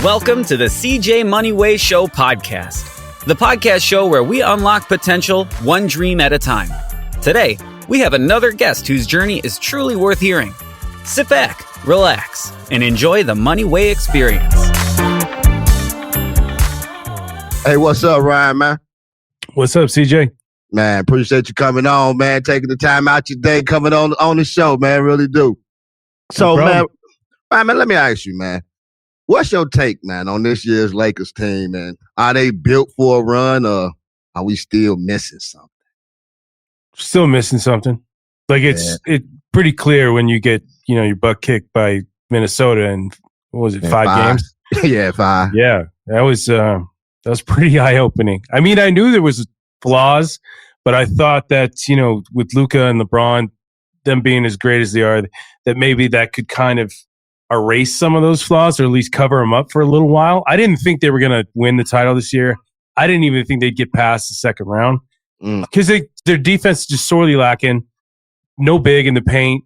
Welcome to the CJ Moneyway Sh podcast, the podcast show where we unlock potential one dream at a time. Today, we have another guest whose journey is truly worth hearing. Sit back, relax, and enjoy the Moneyway experience. Hey, what's up, Ryan, man? What's up, CJ? Man, appreciate you coming on, man. Taking the time out your day, coming on the show, man. Really do. So, man, let me ask you, man. What's your take, man, on this year's Lakers team, man? Are they built for a run, or are we still missing something? Still missing something. Like it's pretty clear when you get, your butt kicked by Minnesota and what was it, 5 games? Yeah, 5. Yeah, that was pretty eye-opening. I mean, I knew there was flaws, but I thought that, with Luka and LeBron, them being as great as they are, that maybe that could kind of erase some of those flaws or at least cover them up for a little while. I didn't think they were going to win the title this year. I didn't even think they'd get past the second round because their defense is just sorely lacking. No big in the paint.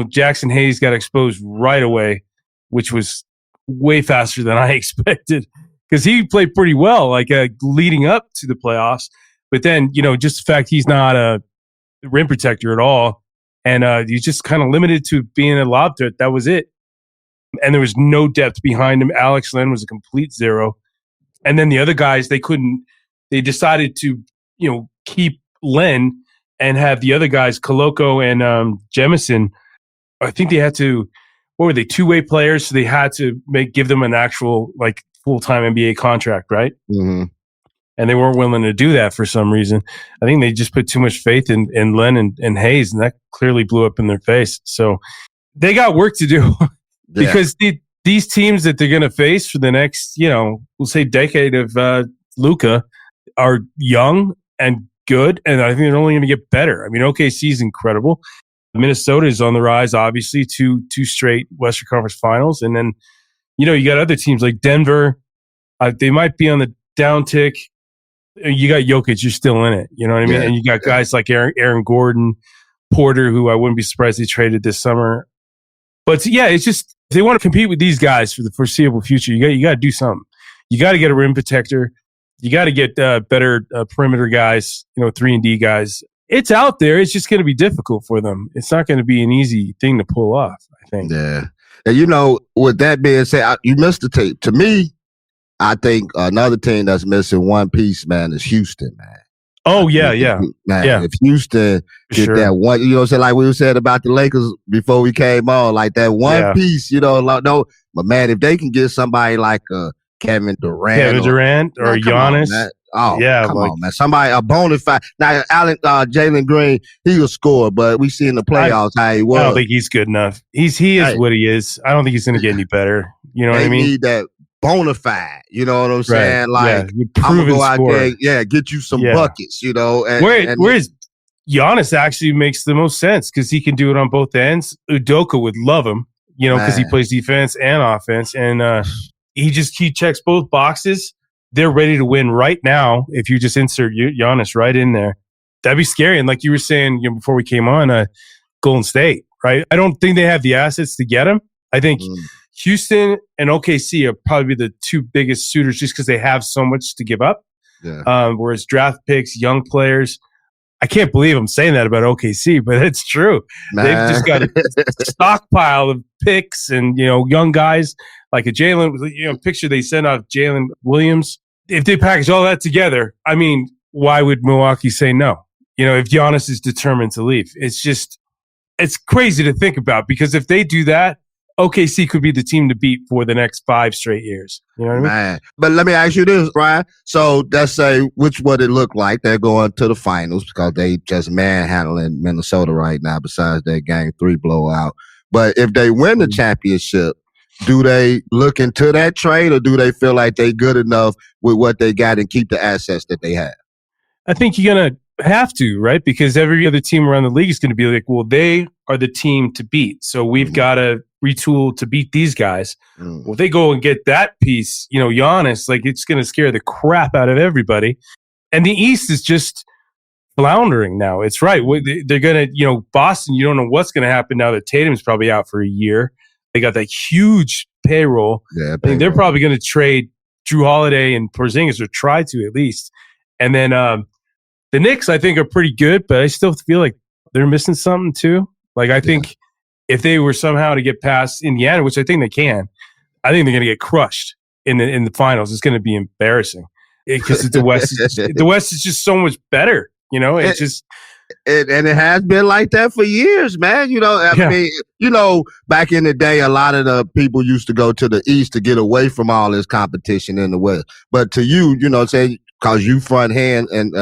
Jackson Hayes got exposed right away, which was way faster than I expected because he played pretty well, leading up to the playoffs. But then, just the fact he's not a rim protector at all, and he's just kind of limited to being a lob threat. That was it. And there was no depth behind him. Alex Len was a complete zero. And then the other guys, they decided to, keep Len and have the other guys, Koloko and Jemison. I think they had to, what were they, two-way players? So they had to give them an actual, full-time NBA contract, right? Mm-hmm. And they weren't willing to do that for some reason. I think they just put too much faith in Len and Hayes, and that clearly blew up in their face. So they got work to do. Because these teams that they're going to face for the next, we'll say decade of Luka are young and good, and I think they're only going to get better. I mean, OKC is incredible. Minnesota is on the rise, obviously, two straight Western Conference Finals. And then, you got other teams like Denver. They might be on the downtick. You got Jokic, you're still in it. You know what I mean? And you got guys like Aaron Gordon, Porter, who I wouldn't be surprised they traded this summer. But it's just, if they want to compete with these guys for the foreseeable future, you got to do something. You got to get a rim protector. You got to get better perimeter guys, 3-and-D guys. It's out there. It's just going to be difficult for them. It's not going to be an easy thing to pull off, I think. Yeah. And, with that being said, you missed the tape. To me, I think another team that's missing one piece, man, is Houston, man. Oh, yeah. Man, if Houston get that one, like we said about the Lakers before we came on, like that one piece, but man, if they can get somebody like Kevin Durant or Giannis. Come on, man. Somebody, a bona fide. Now, Jalen Green, he will score, but we see in the playoffs how he was. I don't think he's good enough. He is what he is. I don't think he's going to get any better. You know what I mean? They need that bona fide, you know what I'm saying? Right. I'm gonna go out there, get you some buckets, Whereas Giannis actually makes the most sense because he can do it on both ends. Udoka would love him, because he plays defense and offense, and he checks both boxes. They're ready to win right now. If you just insert Giannis right in there, that'd be scary. And like you were saying, before we came on, Golden State, right? I don't think they have the assets to get him. I think Houston and OKC are probably the two biggest suitors just because they have so much to give up. Yeah. Whereas draft picks, young players, I can't believe I'm saying that about OKC, but it's true. Man. They've just got a stockpile of picks and, young guys like a Jalen, picture they sent out Jalen Williams. If they package all that together, I mean, why would Milwaukee say no? If Giannis is determined to leave, it's crazy to think about because if they do that, OKC could be the team to beat for the next 5 straight years. You know what I mean? Man. But let me ask you this, Ryan. So let's say which would it look like they're going to the finals because they just manhandling Minnesota right now besides their Game 3 blowout. But if they win the championship, do they look into that trade or do they feel like they good enough with what they got and keep the assets that they have? I think you're going to have to, right? Because every other team around the league is going to be like, well, they are the team to beat. So we've got to retool to beat these guys. Well, they go and get that piece, Giannis, it's going to scare the crap out of everybody. And the East is just floundering now. It's right. They're going to, Boston, you don't know what's going to happen now that Tatum's probably out for a year. They got that huge payroll. Yeah, I mean, they're probably going to trade Drew Holiday and Porzingis, or try to at least. And then the Knicks, I think, are pretty good, but I still feel like they're missing something too. Like, I think if they were somehow to get past Indiana, which I think they can, I think they're going to get crushed in the finals. It's going to be embarrassing because the West. The West is just so much better. It's just. And it has been like that for years, man. I mean, back in the day, a lot of the people used to go to the East to get away from all this competition in the West. But to you, say, because you front hand and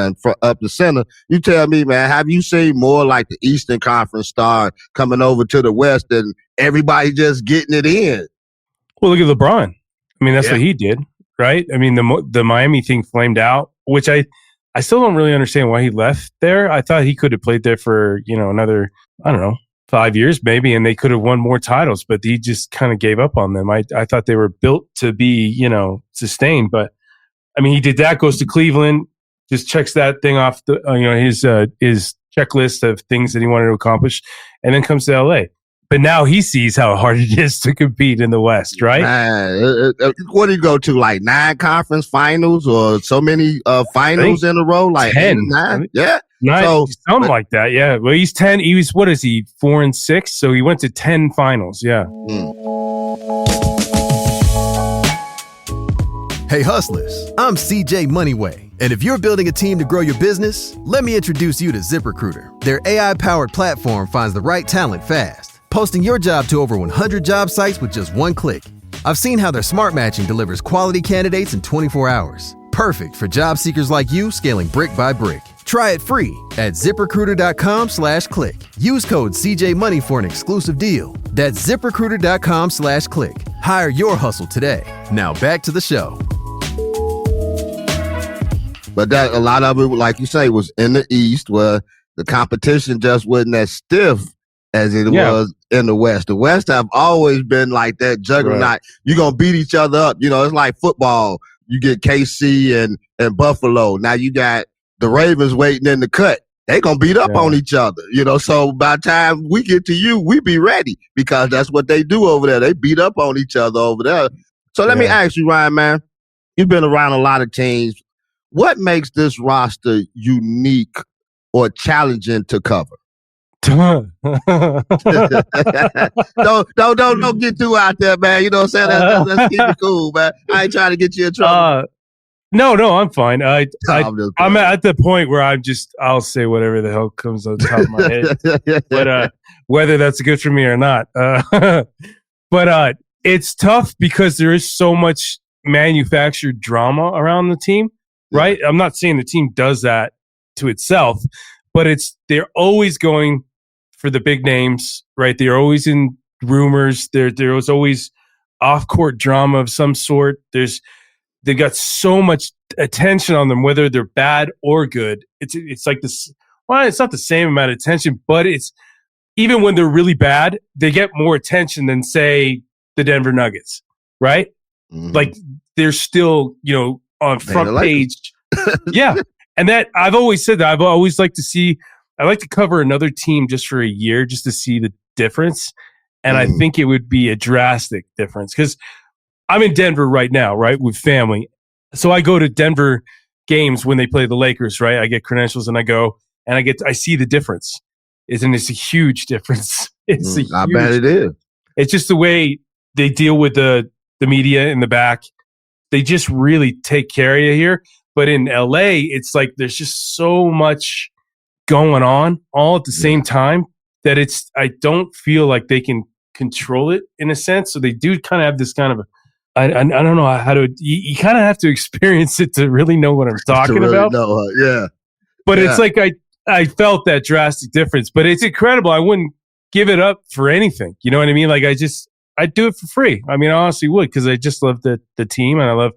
up the center, you tell me, man, have you seen more like the Eastern Conference star coming over to the West and everybody just getting it in? Well, look at LeBron. I mean, that's what he did, right? I mean, the Miami thing flamed out, which I still don't really understand why he left there. I thought he could have played there for, another, 5 years maybe, and they could have won more titles, but he just kind of gave up on them. I thought they were built to be, sustained, but I mean, he did that, goes to Cleveland, just checks that thing off his checklist of things that he wanted to accomplish, and then comes to LA. But now he sees how hard it is to compete in the West, right? What do you go to, like 9 conference finals or so many finals in a row? Like 10. 9? Yeah. 9, something like that, yeah. Well, he's 10. He was, 4 and 6? So he went to 10 finals, yeah. Hey, hustlers, I'm CJ Moneyway. And if you're building a team to grow your business, let me introduce you to ZipRecruiter. Their AI-powered platform finds the right talent fast, posting your job to over 100 job sites with just one click. I've seen how their smart matching delivers quality candidates in 24 hours. Perfect for job seekers like you, scaling brick by brick. Try it free at ZipRecruiter.com/click. Use code CJMoney for an exclusive deal. That's ZipRecruiter.com/click. Hire your hustle today. Now back to the show. But that a lot of it, like you say, was in the East, where the competition just wasn't as stiff as it was in the West. The West have always been like that juggernaut. Right. You're going to beat each other up. It's like football. You get KC and Buffalo. Now you got the Ravens waiting in the cut. They going to beat up on each other. So by the time we get to you, we be ready, because that's what they do over there. They beat up on each other over there. So let me ask you, Ryan, man, you've been around a lot of teams. What makes this roster unique or challenging to cover? Don't get too out there, man. You know what I'm saying? Let's keep it cool, man. I ain't trying to get you in trouble. No, I'm fine. I'm at the point where I'll say whatever the hell comes on top of my head. But whether that's good for me or not. But it's tough because there is so much manufactured drama around the team. Right? I'm not saying the team does that to itself, but they're always going for the big names, right? They're always in rumors. There was always off-court drama of some sort. They got so much attention on them, whether they're bad or good. It's like this. Well, it's not the same amount of attention, but it's even when they're really bad, they get more attention than, say, the Denver Nuggets, right? Mm-hmm. Like they're still, on front page. Yeah. And that I've always said that I've always liked to see, I like to cover another team just for a year, just to see the difference. And I think it would be a drastic difference, because I'm in Denver right now, right, with family. So I go to Denver games when they play the Lakers, right? I get credentials and I go and I see the difference. It's a huge difference. I bet it is. It's just the way they deal with the media in the back. They just really take care of you here. But in LA, it's like there's just so much going on all at the same time that I don't feel like they can control it in a sense. So they do kind of have this kind of, I don't know how to, you kind of have to experience it to really know what I'm talking about. But it's like I felt that drastic difference, but it's incredible. I wouldn't give it up for anything. You know what I mean? Like I'd do it for free. I mean, I honestly would, because I just love the team, and I love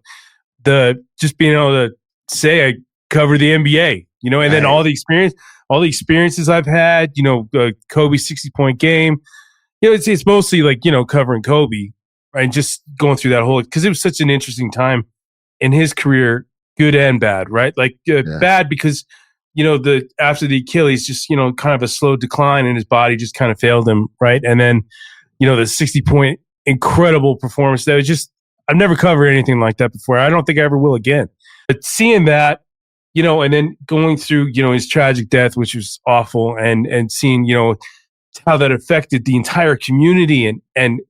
just being able to say I cover the NBA, and then all the experiences I've had, Kobe's 60-point game, it's mostly like, covering Kobe, right? And just going through that whole, because it was such an interesting time in his career, good and bad, right? Like bad because, after the Achilles, just, kind of a slow decline, and his body just kind of failed him, right? And then, the 60-point incredible performance. That was just, I've never covered anything like that before. I don't think I ever will again. But seeing that, and then going through, his tragic death, which was awful, and seeing, how that affected the entire community and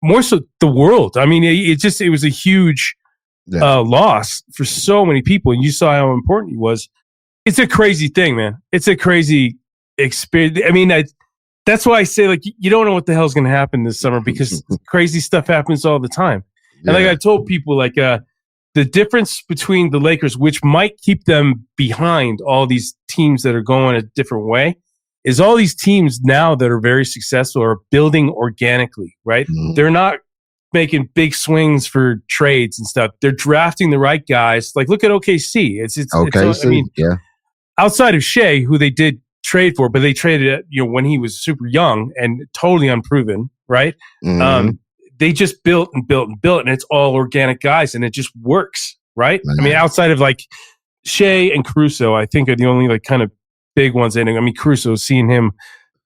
more so the world. I mean, it was a huge loss for so many people. And you saw how important he was. It's a crazy thing, man. It's a crazy experience. I mean, that's why I say, like, you don't know what the hell's going to happen this summer because crazy stuff happens all the time. And like I told people, like, the difference between the Lakers, which might keep them behind all these teams that are going a different way, is all these teams now that are very successful are building organically, right? Mm-hmm. They're not making big swings for trades and stuff. They're drafting the right guys. Like, look at OKC. It's I mean, outside of Shea, who they did trade for, but they traded when he was super young and totally unproven, right? Mm-hmm. They just built and built and built, and it's all organic guys, and it just works, right? Mm-hmm. I mean, outside of like Shea and Caruso, I think are the only like kind of big ones. I mean, Caruso, seeing him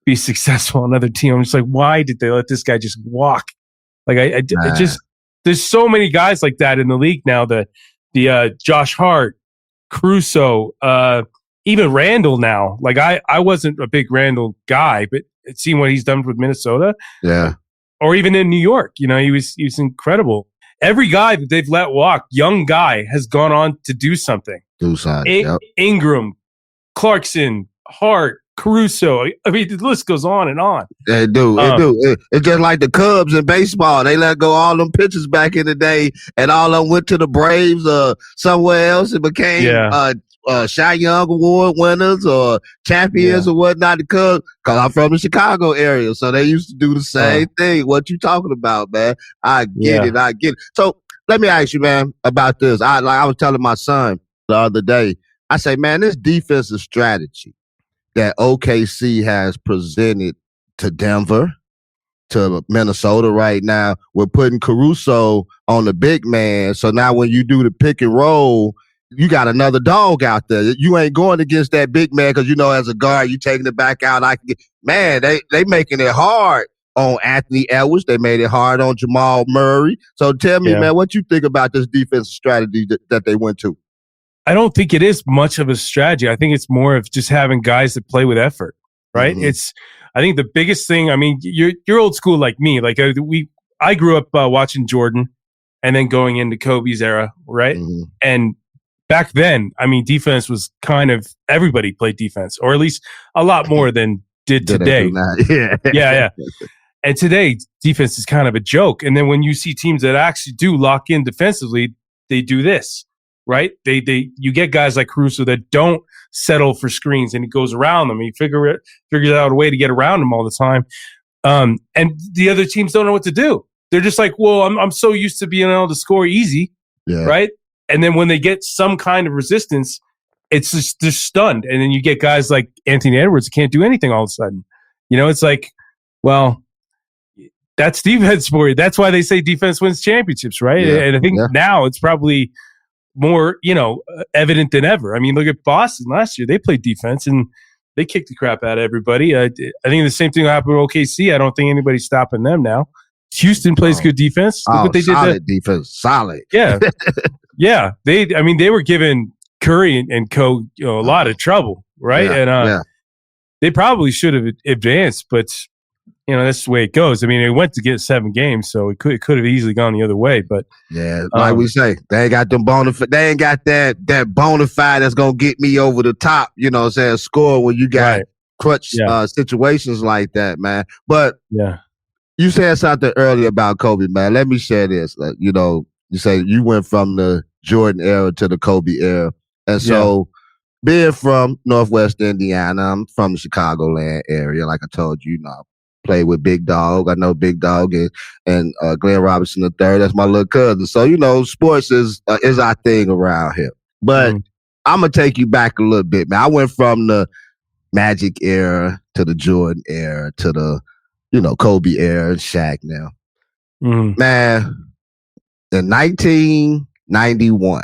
be successful on another team, I'm just like, why did they let this guy just walk? Like, it just, there's so many guys like that in the league now. The Josh Hart, Caruso, even Randall now. Like, I wasn't a big Randall guy, but seeing what he's done with Minnesota, or even in New York, he was incredible. Every guy that they've let walk, young guy, has gone on to do something. Ingram, Clarkson, Hart, Caruso. I mean, the list goes on and on. It do. It's just like the Cubs in baseball. They let go all them pitchers back in the day, and all of them went to the Braves or somewhere else and became Cy Young Award winners or champions or whatnot. The Cubs, because I'm from the Chicago area, so they used to do the same thing. What you talking about, man? I get it. So let me ask you, man, about this. I was telling my son the other day. I say, man, this defensive strategy that OKC has presented to Denver, to Minnesota right now, we're putting Caruso on the big man. So now when you do the pick and roll, you got another dog out there. You ain't going against that big man because, as a guard, you taking it back out. They making it hard on Anthony Edwards. They made it hard on Jamal Murray. So tell me, man, what you think about this defensive strategy that they went to? I don't think it is much of a strategy. I think it's more of just having guys that play with effort, right? Mm-hmm. I think the biggest thing, I mean, you're old school like me. Like I grew up watching Jordan and then going into Kobe's era, right? Mm-hmm. And back then, I mean, defense was kind of, everybody played defense, or at least a lot more than did today. Yeah. And today, defense is kind of a joke. And then when you see teams that actually do lock in defensively, they do this. Right? You get guys like Caruso that don't settle for screens, and he goes around them. He figures out a way to get around them all the time. And the other teams don't know what to do. They're just like, well, I'm so used to being able to score easy, right? And then when they get some kind of resistance, it's just they're stunned. And then you get guys like Anthony Edwards who can't do anything all of a sudden. It's like, well, that's defense for you. That's why they say defense wins championships, right? Yeah. And I think now it's probably more, evident than ever. I mean, look at Boston last year. They played defense and they kicked the crap out of everybody. I think the same thing will happen with OKC. I don't think anybody's stopping them now. Houston plays good defense. Look what they did. Solid defense. Solid. Yeah. Yeah. They were giving Curry and co a lot of trouble, right? Yeah. And they probably should have advanced, but that's the way it goes. I mean, it went to get 7 games, so it could have easily gone the other way. But like we say, they ain't got them they ain't got that bona fide that's gonna get me over the top. Score when you got clutch situations like that, man. But you said something earlier about Kobe, man. Let me share this. You say you went from the Jordan era to the Kobe era, and so. Being from Northwest Indiana, I'm from the Chicagoland area. Like I told you, played with Big Dog. I know Big Dog and Glenn Robinson III. That's my little cousin. So, sports is our thing around here. But I'm going to take you back a little bit, man. I went from the Magic era to the Jordan era to the, Kobe era and Shaq now. Man, in 1991.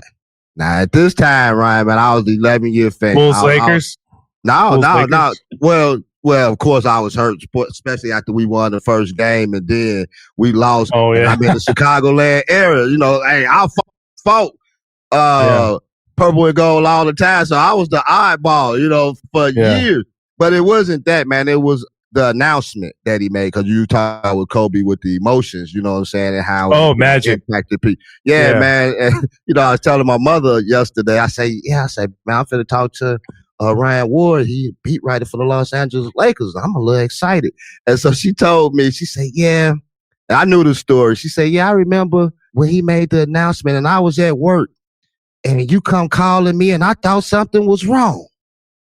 Now, at this time, Ryan, man, I was 11-year fan. Bulls Lakers? No. Well, Well, of course, I was hurt, especially after we won the first game, and then we lost. Oh, yeah. I'm in the Chicagoland area. Hey, I fought purple and gold all the time, so I was the oddball, for years. But it wasn't that, man. It was the announcement that he made, because you talk with Kobe with the emotions, you know what I'm saying, and how magic impacted people. Yeah, man. And, I was telling my mother yesterday. I say, man, I'm finna talk to Ryan Ward. He beat writer for the Los Angeles Lakers. I'm a little excited. And so she told me, she said, yeah. And I knew the story. She said, yeah, I remember when he made the announcement and I was at work and you come calling me and I thought something was wrong.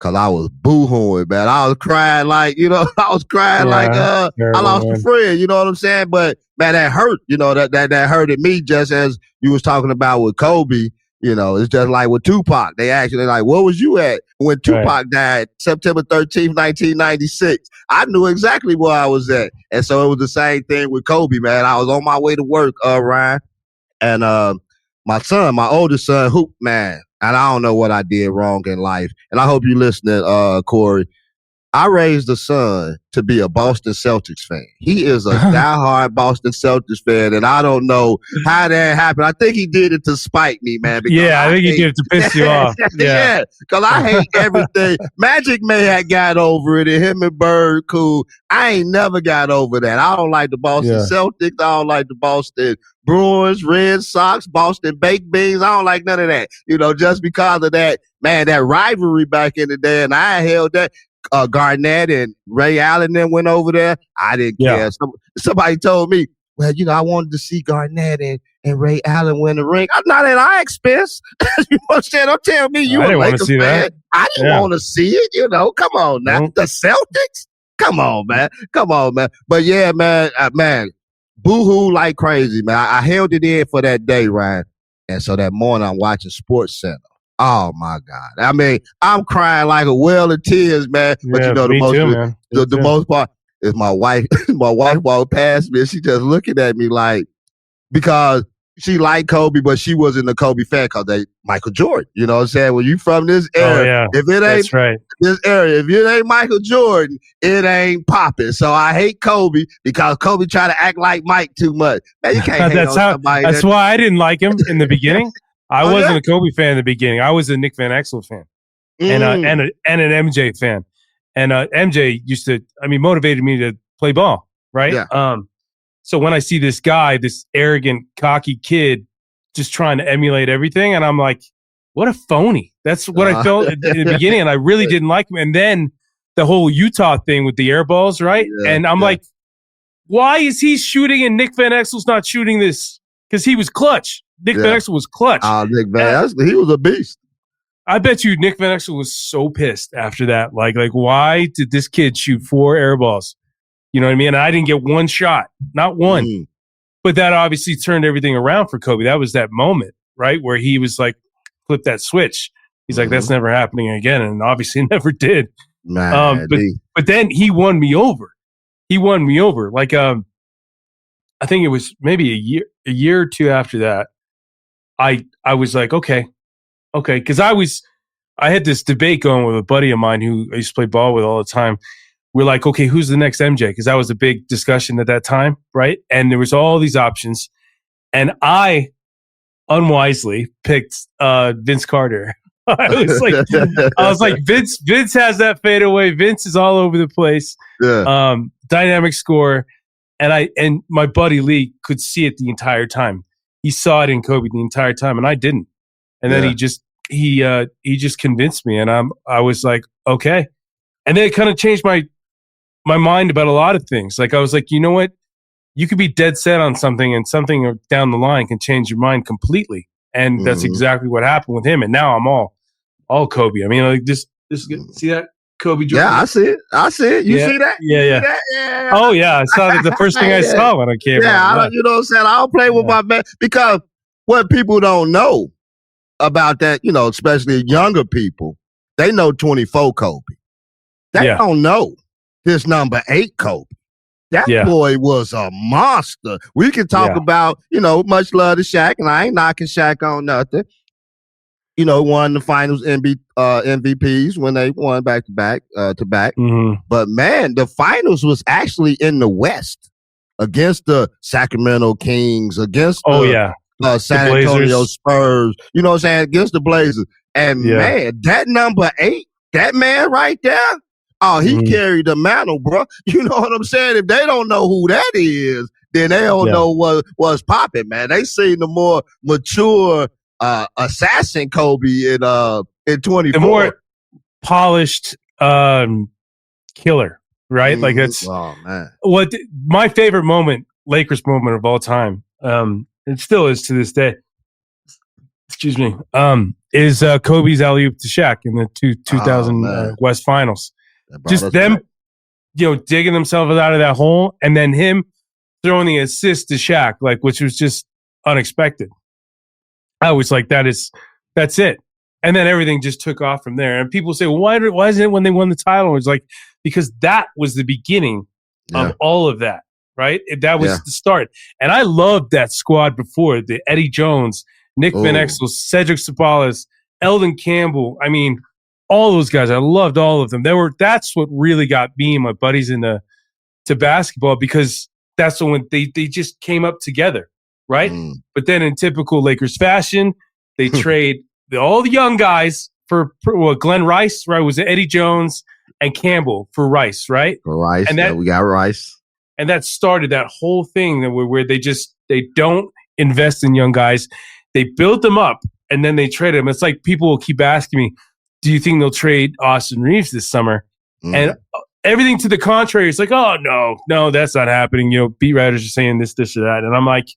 Cause I was boo-hooing, man. I was crying like, I was crying like I lost a friend, you know what I'm saying? But man, that hurt, that hurted me, just as you was talking about with Kobe. It's just like with Tupac. They actually like, where was you at when Tupac died September 13th, 1996? I knew exactly where I was at. And so it was the same thing with Kobe, man. I was on my way to work, Ryan. And my oldest son, Hoop, man, and I don't know what I did wrong in life. And I hope you listening, Corey. I raised a son to be a Boston Celtics fan. He is a diehard Boston Celtics fan, and I don't know how that happened. I think he did it to spite me, man. I think he did it to piss you off. Yeah, because I hate everything. Magic may have got over it, and him and Bird, cool. I ain't never got over that. I don't like the Boston Celtics. I don't like the Boston Bruins, Red Sox, Boston Baked Beans. I don't like none of that. Just because of that, man, that rivalry back in the day, and I held that. Garnett and Ray Allen then went over there. I didn't care. Somebody told me, well, I wanted to see Garnett and Ray Allen win the ring. I'm not at our expense. You know what I'm saying? Don't tell me you a Lakers fan. That. I didn't want to see it. Come on now. The Celtics? Come on, man. But yeah, man, boo-hoo like crazy, man. I held it in for that day, Ryan. And so that morning I'm watching Sports Center. Oh my God! I mean, I'm crying like a well of tears, man. But the most part is my wife. My wife walked past me, and she just looking at me like, because she liked Kobe, but she wasn't a Kobe fan because they Michael Jordan. You know what I'm saying? When you from this era, if it ain't this area, if it ain't Michael Jordan, it ain't popping. So I hate Kobe because Kobe try to act like Mike too much. Man, you can't hate on somebody. That's why I didn't like him in the beginning. I wasn't a Kobe fan in the beginning. I was a Nick Van Exel fan and an MJ fan. And MJ motivated me to play ball, right? Yeah. So when I see this guy, this arrogant, cocky kid just trying to emulate everything, and I'm like, what a phony. That's what I felt in the beginning, and I really didn't like him. And then the whole Utah thing with the air balls, right? Yeah, and I'm like, why is he shooting and Nick Van Exel's not shooting this? Because he was clutch. Nick Van Exel was clutch. Nick Van Exel, he was a beast. I bet you Nick Van Exel was so pissed after that. Like, why did this kid shoot 4 air balls? You know what I mean? And I didn't get one shot, not one. But that obviously turned everything around for Kobe. That was that moment, right, where he was like, flip that switch. He's like, that's never happening again, and obviously never did. But then he won me over. Like, I think it was maybe a year or two after that. I was like, okay. Cause I had this debate going with a buddy of mine who I used to play ball with all the time. We're like, okay, who's the next MJ? Cause that was a big discussion at that time. Right. And there was all these options. And I unwisely picked, Vince Carter. I was like, Vince has that fadeaway. Vince is all over the place. Yeah. Dynamic score. And my buddy Lee could see it the entire time. He saw it in Kobe the entire time, and I didn't. And then he just convinced me, and I was like, okay. And then it kind of changed my mind about a lot of things. Like, I was like, you know what? You could be dead set on something, and something down the line can change your mind completely. And that's exactly what happened with him. And now I'm all Kobe. I mean, like this see that? Kobe Jordan. Yeah, I see it. You see that? Yeah. Oh, yeah. I saw that the first thing I saw when I came out. You know what I'm saying? I don't play with my man because what people don't know about that, especially younger people, they know 24 Kobe. They don't know this number 8 Kobe. That boy was a monster. We can talk about, much love to Shaq, and I ain't knocking Shaq on nothing. won the finals MVPs when they won back to back. Mm-hmm. But man, the finals was actually in the West against the Sacramento Kings, against San Antonio Spurs. You know what I'm saying? Against the Blazers. And man, that number 8, that man right there, he carried the mantle, bro. You know what I'm saying? If they don't know who that is, then they don't know what's popping, man. They seen the more mature assassin Kobe in 24. The more polished killer, right? Mm-hmm. Like that's man. My favorite moment, Lakers moment of all time. It still is to this day. Excuse me. Is Kobe's alley-oop to Shaq in the 2000 West Finals. Just them, back. Digging themselves out of that hole, and then him throwing the assist to Shaq, which was just unexpected. I was like, that's it. And then everything just took off from there. And people say, well, why isn't it when they won the title? It's like, because that was the beginning of all of that, right? That was the start. And I loved that squad before, the Eddie Jones, Nick Van Exel, Cedric Sabalas, Eldon Campbell. I mean, all those guys. I loved all of them. That's what really got me and my buddies into basketball, because that's when they just came up together, right? But then in typical Lakers fashion, they trade all the young guys for Glenn Rice, right? Was it Eddie Jones and Campbell for Rice, right? For Rice, and we got Rice. And that started that whole thing where they don't invest in young guys. They build them up, and then they trade them. It's like people will keep asking me, do you think they'll trade Austin Reeves this summer? And everything to the contrary, it's like, oh, no, that's not happening. Beat writers are saying this, or that. And I'm like,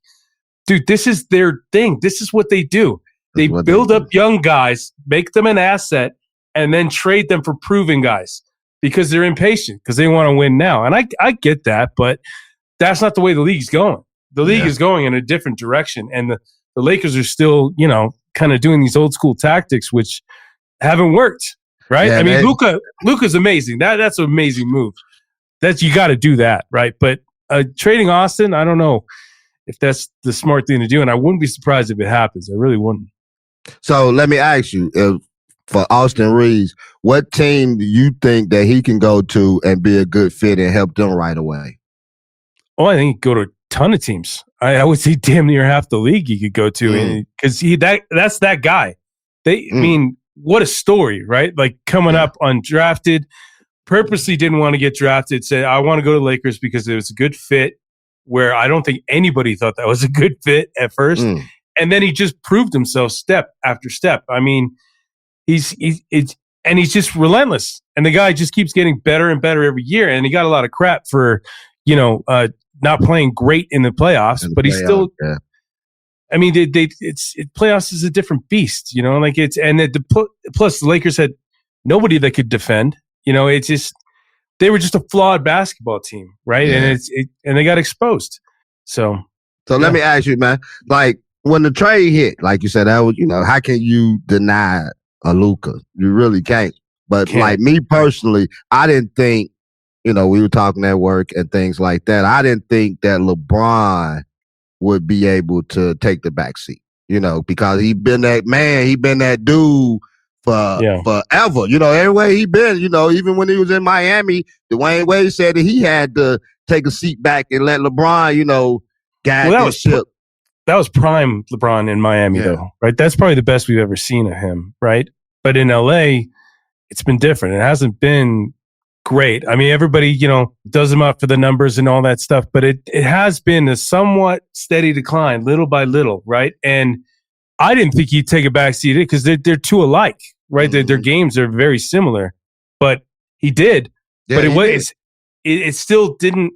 dude, this is their thing. This is what they do. They build up young guys, make them an asset, and then trade them for proven guys because they're impatient, because they want to win now. And I get that, but that's not the way the league's going. The league is going in a different direction. And the Lakers are still, kind of doing these old school tactics, which haven't worked, right? Yeah, I mean, Luka's amazing. That's an amazing move. You got to do that, right? But trading Austin, I don't know if that's the smart thing to do, and I wouldn't be surprised if it happens. I really wouldn't. So let me ask you, for Austin Reeves, what team do you think that he can go to and be a good fit and help them right away? Oh, I think he could go to a ton of teams. I would say damn near half the league he could go to, because that's that guy. I mean, what a story, right? Like coming up undrafted, purposely didn't want to get drafted, said, I want to go to Lakers because it was a good fit, where I don't think anybody thought that was a good fit at first. And then he just proved himself step after step. I mean, he's just relentless. And the guy just keeps getting better and better every year. And he got a lot of crap for, not playing great in the playoffs, but he's still, I mean, playoffs is a different beast, plus the Lakers had nobody that could defend, it's just, they were just a flawed basketball team. Right. Yeah. And they got exposed. So let me ask you, man, like when the trade hit, like you said, that was, how can you deny a Luka? You really can't. But like me personally, I didn't think, we were talking at work and things like that. I didn't think that LeBron would be able to take the backseat, because he been that man, he been that dude forever. Everywhere he been, even when he was in Miami, Dwayne Wade said that he had to take a seat back and let LeBron, guide the ship. That was prime LeBron in Miami, though, right? That's probably the best we've ever seen of him, right? But in LA, it's been different. It hasn't been great. I mean, everybody, does him up for the numbers and all that stuff, but it has been a somewhat steady decline, little by little, right? And I didn't think he'd take a backseat because they're too alike, right? Their games are very similar, but he did. Yeah, but it still didn't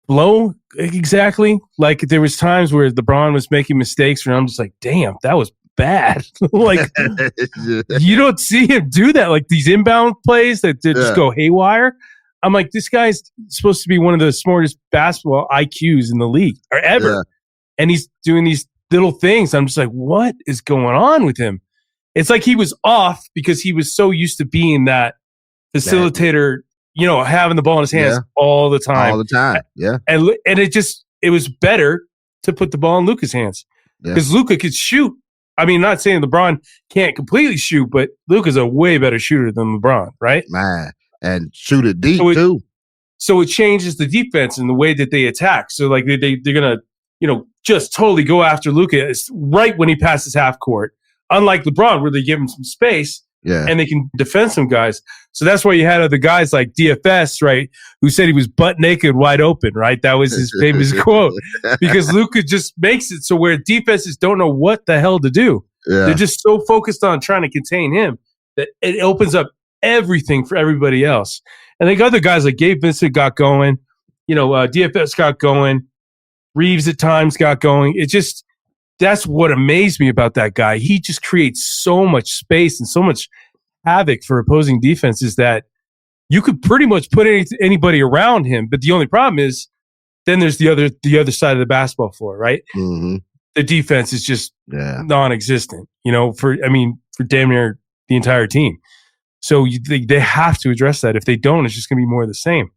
blow exactly. Like there was times where LeBron was making mistakes where I'm just like, damn, that was bad. Like you don't see him do that. Like these inbound plays that just go haywire. I'm like, this guy's supposed to be one of the smartest basketball IQs in the league or ever. Yeah. And he's doing these little things. I'm just like, what is going on with him? It's like he was off because he was so used to being that facilitator, having the ball in his hands all the time. All the time. Yeah. And it was better to put the ball in Luka's hands because Luka could shoot I mean, not saying LeBron can't completely shoot, but Luka's a way better shooter than LeBron, right? Man, and shoot it deep too. So it changes the defense and the way that they attack. So like they're gonna, just totally go after Luka right when he passes half court. Unlike LeBron, where they give him some space and they can defend some guys. So that's why you had other guys like DFS, right, who said he was butt naked, wide open, right? That was his famous quote. Because Luka just makes it so where defenses don't know what the hell to do. Yeah. They're just so focused on trying to contain him that it opens up everything for everybody else. And then other guys like Gabe Vincent got going, DFS got going, Reeves at times got going. It just, that's what amazed me about that guy. He just creates so much space and so much havoc for opposing defenses that you could pretty much put anybody around him. But the only problem is then there's the other side of the basketball floor, right? Mm-hmm. The defense is just non-existent, for damn near the entire team. So they have to address that. If they don't, it's just going to be more of the same.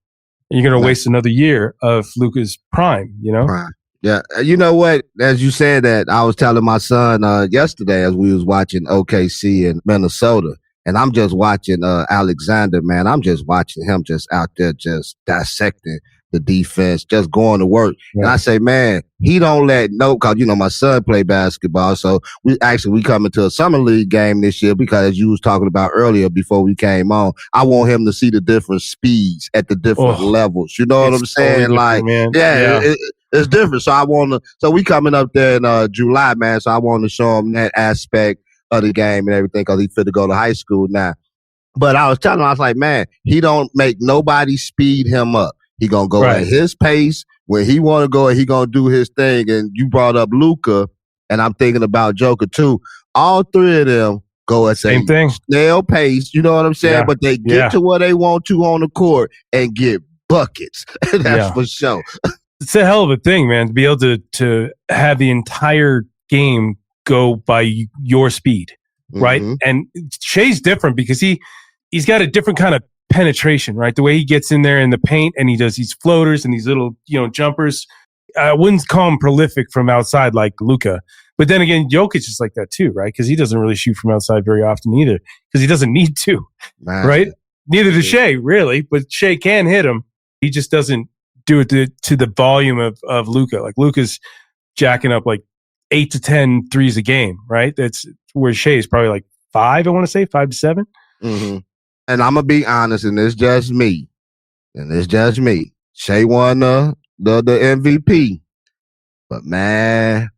And you're going to waste another year of Luka's prime, Prime. Yeah. You know what? As you said that, I was telling my son yesterday as we was watching OKC in Minnesota, and I'm just watching Alexander, man. I'm just watching him just out there just dissecting the defense, just going to work. Yeah. And I say, man, he don't let cause my son play basketball. So we coming to a summer league game this year because as you was talking about earlier before we came on, I want him to see the different speeds at the different levels. You know what I'm saying? Like, man. It's different. So so we coming up there in July, man. So I want to show him that aspect of the game and everything because he fit to go to high school now. But I was telling him, I was like, man, he don't make nobody speed him up. He gonna go at his pace when he want to go, and he gonna do his thing. And you brought up Luka, and I'm thinking about Joker too. All three of them go at same thing, snail pace. You know what I'm saying? Yeah. But they get to where they want to on the court and get buckets. That's for sure. It's a hell of a thing, man, to be able to have the entire game go by your speed, right? Mm-hmm. And Shai's different because he's got a different kind of penetration, right? The way he gets in there in the paint and he does these floaters and these little, jumpers. I wouldn't call him prolific from outside like Luka. But then again, Jokic is like that too, right? Because he doesn't really shoot from outside very often either because he doesn't need to, right? Neither does Shai, really. But Shai can hit him. He just doesn't do it to the volume of Luka. Like Luka's jacking up like 8 to 10 threes a game, right? That's where Shai is probably like 5, I want to say, 5 to 7. Mm-hmm. And I'm going to be honest, and it's just me. Shai won the MVP. But, man,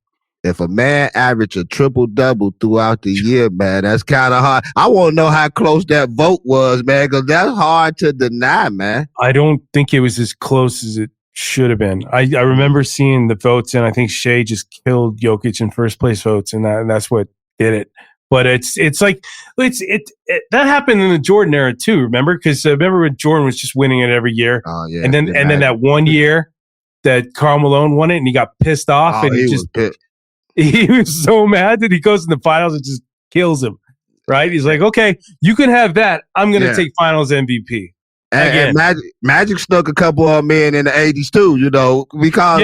if a man averaged a triple-double throughout the year, man, that's kind of hard. I want to know how close that vote was, man, because that's hard to deny, man. I don't think it was as close as it should have been. I remember seeing the votes, and I think Shai just killed Jokic in first-place votes, and that's what did it. But it's like that happened in the Jordan era too. Remember, because remember when Jordan was just winning it every year. Oh yeah. And then that one year that Karl Malone won it, and he got pissed off, and he was so mad that he goes in the finals and just kills him. Right? He's like, okay, you can have that. I'm going to take Finals MVP. And Magic snuck a couple of men in the 80s too. Because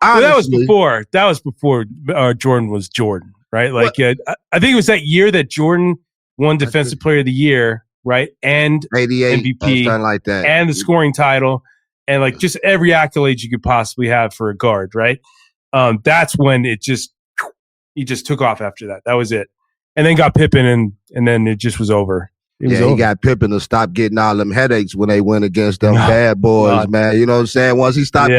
honestly, that was before Jordan was Jordan. Right, like I think it was that year that Jordan won Defensive Player of the Year, right, and 88 MVP, something like that, and the scoring title, and like just every accolade you could possibly have for a guard, right? That's when he just took off after that. That was it, and then got Pippen, and then it just was over. He got Pippen to stop getting all them headaches when they went against them bad boys, man. You know what I'm saying? Once he stopped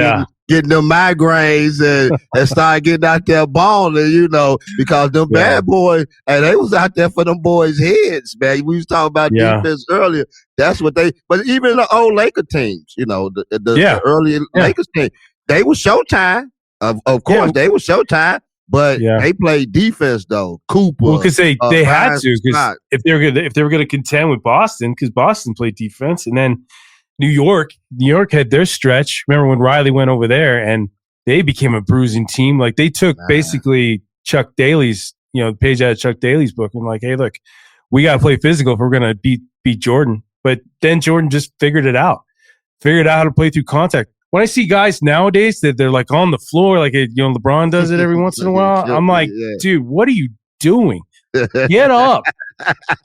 getting them migraines and started getting out there balling, because them bad boys, and they was out there for them boys' heads, man. We was talking about defense earlier. That's what but even the old Laker teams, the early Lakers team, they were Showtime. Of course, they were Showtime. But they played defense though. Cooper, well, because they had to. Because if they were gonna contend with Boston, because Boston played defense, and then New York had their stretch. Remember when Riley went over there, and they became a bruising team. Like they took basically Chuck Daly's, page out of Chuck Daly's book, and like, hey, look, we gotta play physical if we're gonna beat Jordan. But then Jordan just figured out how to play through contact. When I see guys nowadays that they're like on the floor, like LeBron does it every once in a while, I'm like, dude, what are you doing? Get up.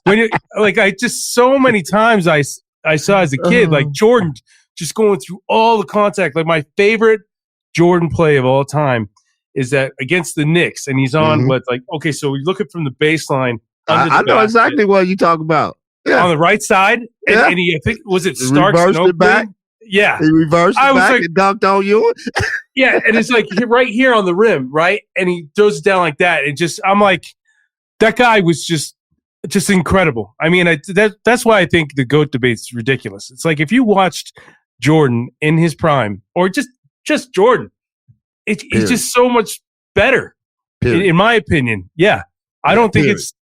I just so many times I saw as a kid, like Jordan just going through all the contact. Like my favorite Jordan play of all time is that against the Knicks, and he's on okay, so we look at from the baseline. I know exactly what you talk about. Yeah. On the right side, and he, I think, was it Starks? Reversed it back. Yeah. He reversed it back and dunked on you. Yeah, and it's like right here on the rim, right? And he throws it down like that. And I'm like, that guy was just incredible. I mean, that's why I think the GOAT debate's ridiculous. It's like if you watched Jordan in his prime, or just Jordan, it's just so much better, in my opinion. Yeah, I don't think it's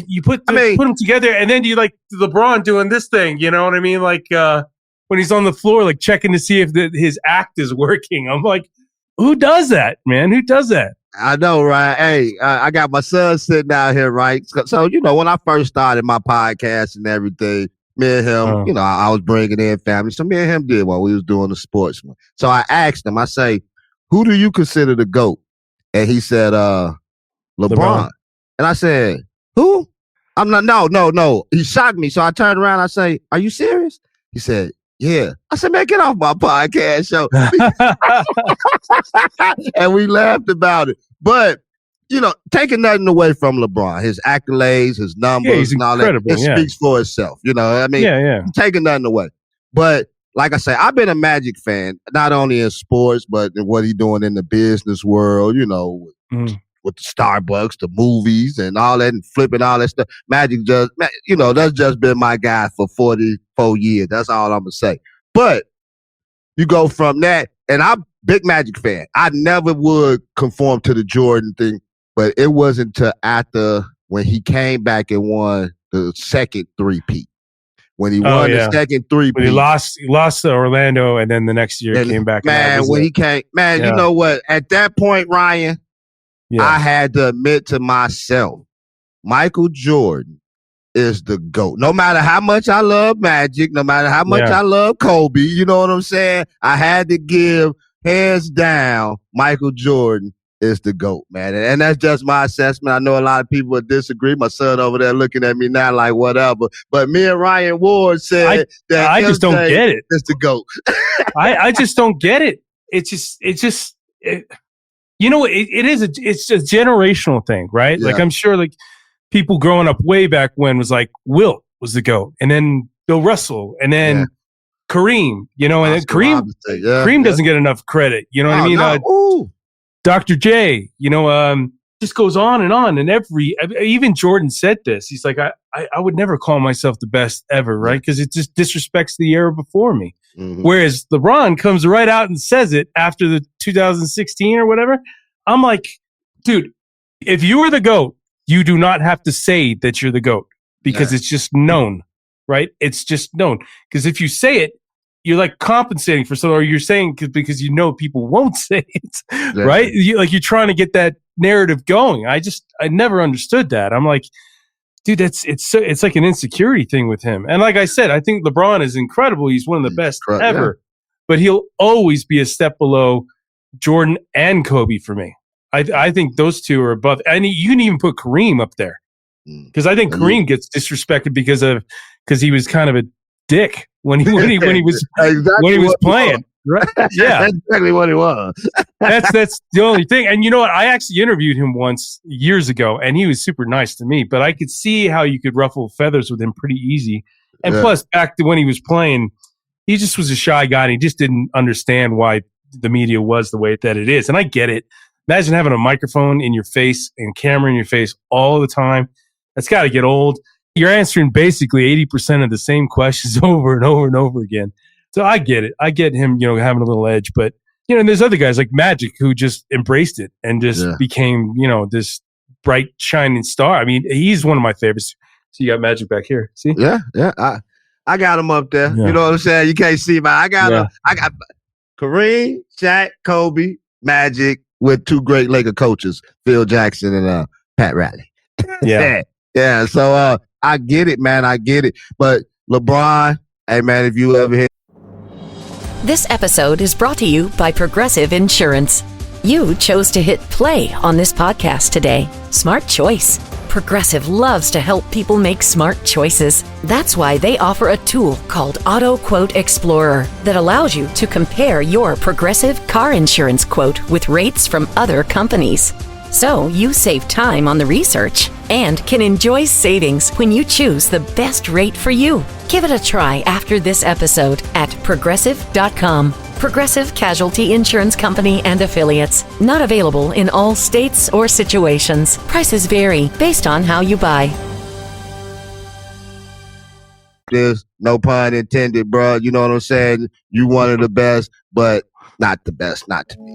you put them together, and then you like LeBron doing this thing. You know what I mean? Like when he's on the floor, like checking to see if his act is working. I'm like, who does that, man? Who does that? I know, right? Hey, I got my son sitting out here, right? So, when I first started my podcast and everything, me and him, I was bringing in family. So me and him did while we was doing the sports one. So I asked him, I say, who do you consider the GOAT? And he said, LeBron. And I said, who? I'm not, no. He shocked me. So I turned around, I say, are you serious? He said, yeah. I said, man, get off my podcast show. And we laughed about it. But, taking nothing away from LeBron, his accolades, his numbers, and all that, it speaks for itself. Taking nothing away. But like I say, I've been a Magic fan, not only in sports, but in what he's doing in the business world, with the Starbucks, the movies, and all that, and flipping all that stuff. Magic that's just been my guy for 44 years. That's all I'm going to say. But you go from that, and I'm a big Magic fan. I never would conform to the Jordan thing, but it wasn't until after when he came back and won the second three-peat. When he won the second three-peat. He lost to Orlando, and then the next year came back. Man, when he came, you know what? At that point, Ryan, I had to admit to myself, Michael Jordan is the GOAT. No matter how much I love Magic, no matter how much I love Kobe, you know what I'm saying? I had to give, hands down, Michael Jordan is the GOAT, man. And that's just my assessment. I know a lot of people would disagree. My son over there looking at me now like whatever. But me and Ryan Ward said that I just don't get it. It's the GOAT. I just don't get it. It's a generational thing, right? Yeah. Like I'm sure like people growing up way back when was like Wilt was the GOAT, and then Bill Russell, and then Kareem, and then Kareem doesn't get enough credit. You know what I mean? No. Dr. J, just goes on. And even Jordan said this. He's like, I would never call myself the best ever, right? Because it just disrespects the era before me. Mm-hmm. Whereas LeBron comes right out and says it after the 2016 or whatever. I'm like, dude, if you were the GOAT, you do not have to say that you're the GOAT because it's just known, right? It's just known. Because if you say it, you're like compensating for something, or you're saying because people won't say it, right? You're trying to get that narrative going. I never understood that. I'm like, dude, it's like an insecurity thing with him. And like I said, I think LeBron is incredible. He's one of the best ever, but he'll always be a step below Jordan and Kobe for me. I think those two are above. And you can even put Kareem up there because I think Kareem gets disrespected because he was kind of a dick when he was playing. Right? Yeah, that's exactly what he was. that's the only thing. And you know what? I actually interviewed him once years ago, and he was super nice to me. But I could see how you could ruffle feathers with him pretty easy. And plus, back to when he was playing, he just was a shy guy, and he just didn't understand why the media was the way that it is. And I get it. Imagine having a microphone in your face and camera in your face all the time. That's got to get old. You're answering basically 80% of the same questions over and over and over again. So I get it. I get him, having a little edge. But, and there's other guys like Magic who just embraced it and just became, this bright, shining star. I mean, he's one of my favorites. So you got Magic back here. See? Yeah. I got him up there. Yeah. You know what I'm saying? You can't see him. I got him. I got Kareem, Shaq, Kobe, Magic with two great Laker coaches, Phil Jackson and Pat Riley. Yeah. Yeah. So I get it, man. I get it. But LeBron, hey, man, if you ever hit. This episode is brought to you by Progressive Insurance. You chose to hit play on this podcast today. Smart choice. Progressive loves to help people make smart choices. That's why they offer a tool called Auto Quote Explorer that allows you to compare your Progressive car insurance quote with rates from other companies. So you save time on the research and can enjoy savings when you choose the best rate for you. Give it a try after this episode at Progressive.com. Progressive Casualty Insurance Company and Affiliates. Not available in all states or situations. Prices vary based on how you buy. There's no pun intended, bro. You know what I'm saying? You one of the best, but not the best, not to me.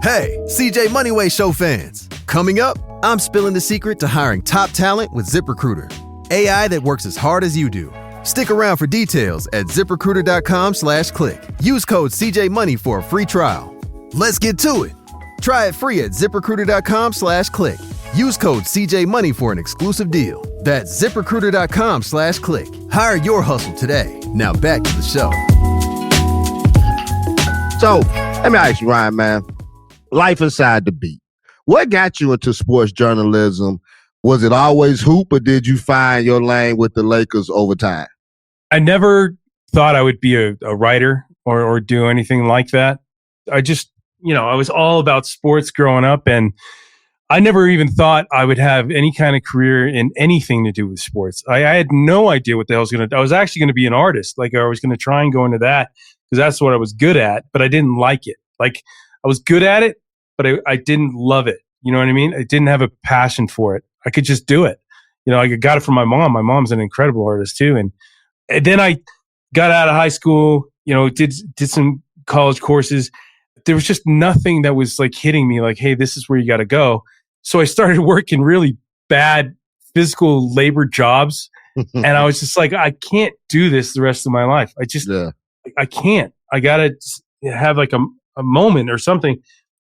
Hey, CJ Moneyway Show fans. Coming up, I'm spilling the secret to hiring top talent with ZipRecruiter. AI that works as hard as you do. Stick around for details at ZipRecruiter.com/click. Use code CJMoney for a free trial. Let's get to it. Try it free at ZipRecruiter.com/click. Use code CJMoney for an exclusive deal. That's ZipRecruiter.com/click. Hire your hustle today. Now back to the show. So, let me ask you, Ryan, man. Life inside the beat. What got you into sports journalism? Was it always hoop, or did you find your lane with the Lakers over time? I never thought I would be a writer or do anything like that. I just, I was all about sports growing up, and I never even thought I would have any kind of career in anything to do with sports. I had no idea what the hell I was going to do. I was actually going to be an artist. Like, I was going to try and go into that because that's what I was good at, but I didn't like it. Like, I was good at it, but I didn't love it. You know what I mean? I didn't have a passion for it. I could just do it. I got it from my mom. My mom's an incredible artist too. And then I got out of high school, did some college courses. There was just nothing that was like hitting me like, hey, this is where you got to go. So I started working really bad physical labor jobs. And I was just like, I can't do this the rest of my life. I can't. I got to have like a moment or something.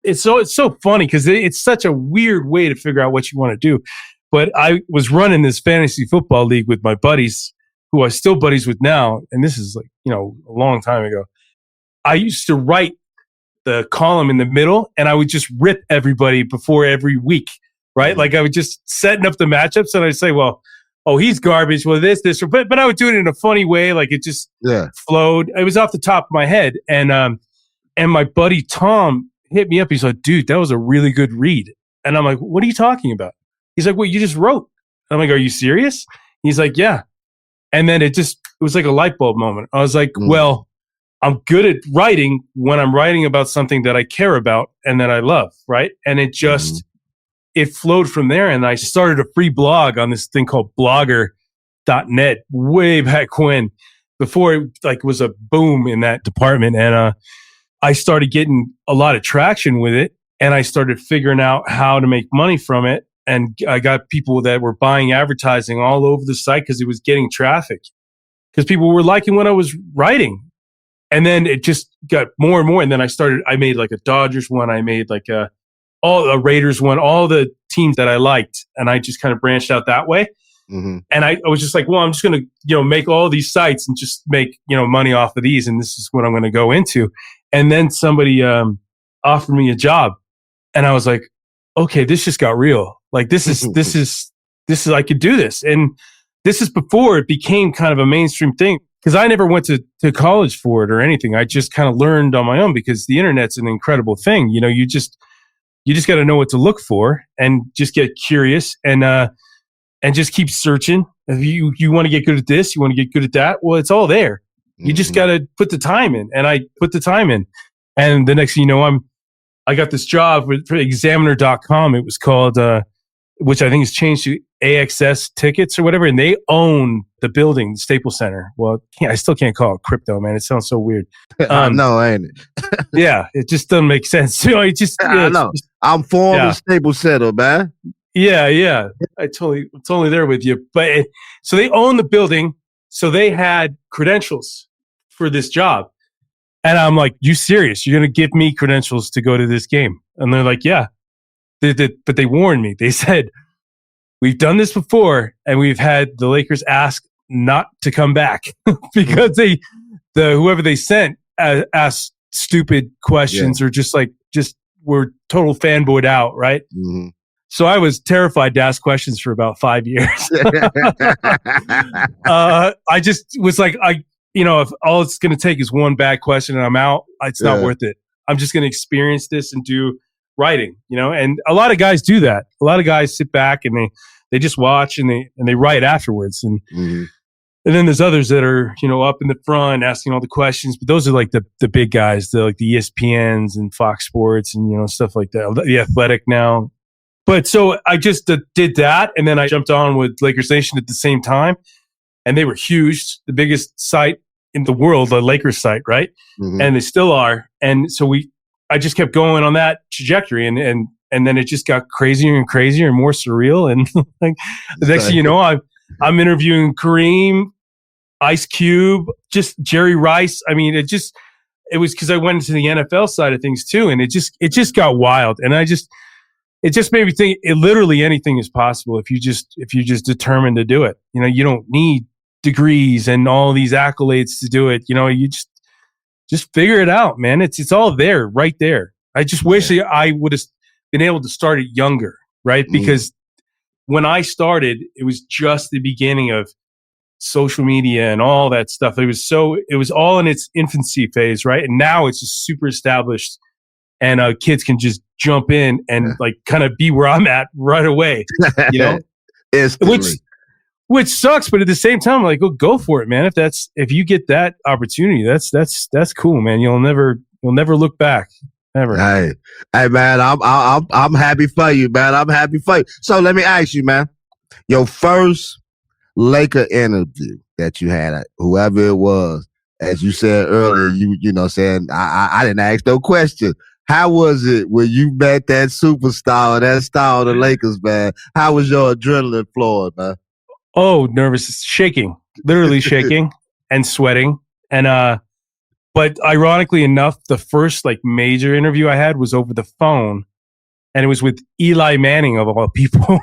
It's so funny because it's such a weird way to figure out what you want to do. But I was running this fantasy football league with my buddies, who I'm still buddies with now. And this is like, a long time ago. I used to write the column in the middle, and I would just rip everybody before every week, right? Like, I would just setting up the matchups, and I'd say, well, oh, he's garbage. Well, this, but I would do it in a funny way. Like, it just flowed. It was off the top of my head. And my buddy Tom hit me up. He's like, dude, that was a really good read. And I'm like, what are you talking about? He's like, well, you just wrote. I'm like, are you serious? He's like, yeah. And then it was like a light bulb moment. I was like, well, I'm good at writing when I'm writing about something that I care about and that I love, right? And it just, it flowed from there. And I started a free blog on this thing called blogger.net way back when, before it like was a boom in that department. And I started getting a lot of traction with it, and I started figuring out how to make money from it. And I got people that were buying advertising all over the site because it was getting traffic, because people were liking what I was writing. And then it just got more and more. And then I made like a Dodgers one. I made like a Raiders one, all the teams that I liked. And I just kind of branched out that way. Mm-hmm. And I was just like, well, I'm just going to, make all these sites and just make, money off of these. And this is what I'm going to go into. And then somebody offered me a job, and I was like, okay, this just got real. Like, this is, I could do this. And this is before it became kind of a mainstream thing, because I never went to college for it or anything. I just kind of learned on my own, because the internet's an incredible thing. You just got to know what to look for and just get curious and just keep searching. If you want to get good at this, you want to get good at that. Well, it's all there. You just got to put the time in. And I put the time in. And the next thing you know, I got this job for Examiner.com. It was called, which I think has changed to AXS Tickets or whatever. And they own the building, the Staples Center. Well, I still can't call it crypto, man. It sounds so weird. No, ain't it? Yeah, it just doesn't make sense. I know. I'm former Staples Center, man. Yeah. I'm totally there with you. But so they own the building. So they had credentials for this job. And I'm like, you serious? You're going to give me credentials to go to this game? And they're like, yeah. But they warned me. They said, we've done this before, and we've had the Lakers ask not to come back because whoever they sent ask stupid questions or just were total fanboyed out, right? Mm-hmm. So I was terrified to ask questions for about 5 years. I just was like, if all it's going to take is one bad question and I'm out, it's not worth it. I'm just going to experience this and do writing, and a lot of guys do that. A lot of guys sit back and they just watch and they write afterwards. And then there's others that are, up in the front asking all the questions, but those are like the big guys, the ESPNs and Fox Sports and, stuff like that. The Athletic now. But so I just did that. And then I jumped on with Lakers Nation at the same time, and they were huge, the biggest site in the world, the Lakers site. Right. Mm-hmm. And they still are. And so I just kept going on that trajectory, and then it just got crazier and crazier and more surreal. And like the next thing you know, I'm interviewing Kareem, Ice Cube, just Jerry Rice. I mean, it was because I went into the NFL side of things too, and it just got wild. And it just made me think literally anything is possible if you just determine to do it. You don't need degrees and all these accolades to do it. You just figure it out, man. It's all there, right there. I just wish I would have been able to start it younger, right? Because when I started, it was just the beginning of social media and all that stuff. It was all in its infancy phase, right? And now it's just super established, and kids can just jump in and like kind of be where I'm at right away, which sucks. But at the same time, like, go for it, man. If you get that opportunity, that's cool, man. You'll never look back. Never. Hey, man, I'm happy for you, man. I'm happy for you. So let me ask you, man, your first Laker interview that you had, whoever it was, as you said earlier, saying I didn't ask no question. How was it when you met that superstar, that star of the Lakers, man? How was your adrenaline flowing, man? Oh, nervous, shaking, literally shaking and sweating. And, but ironically enough, the first like major interview I had was over the phone, and it was with Eli Manning of all people.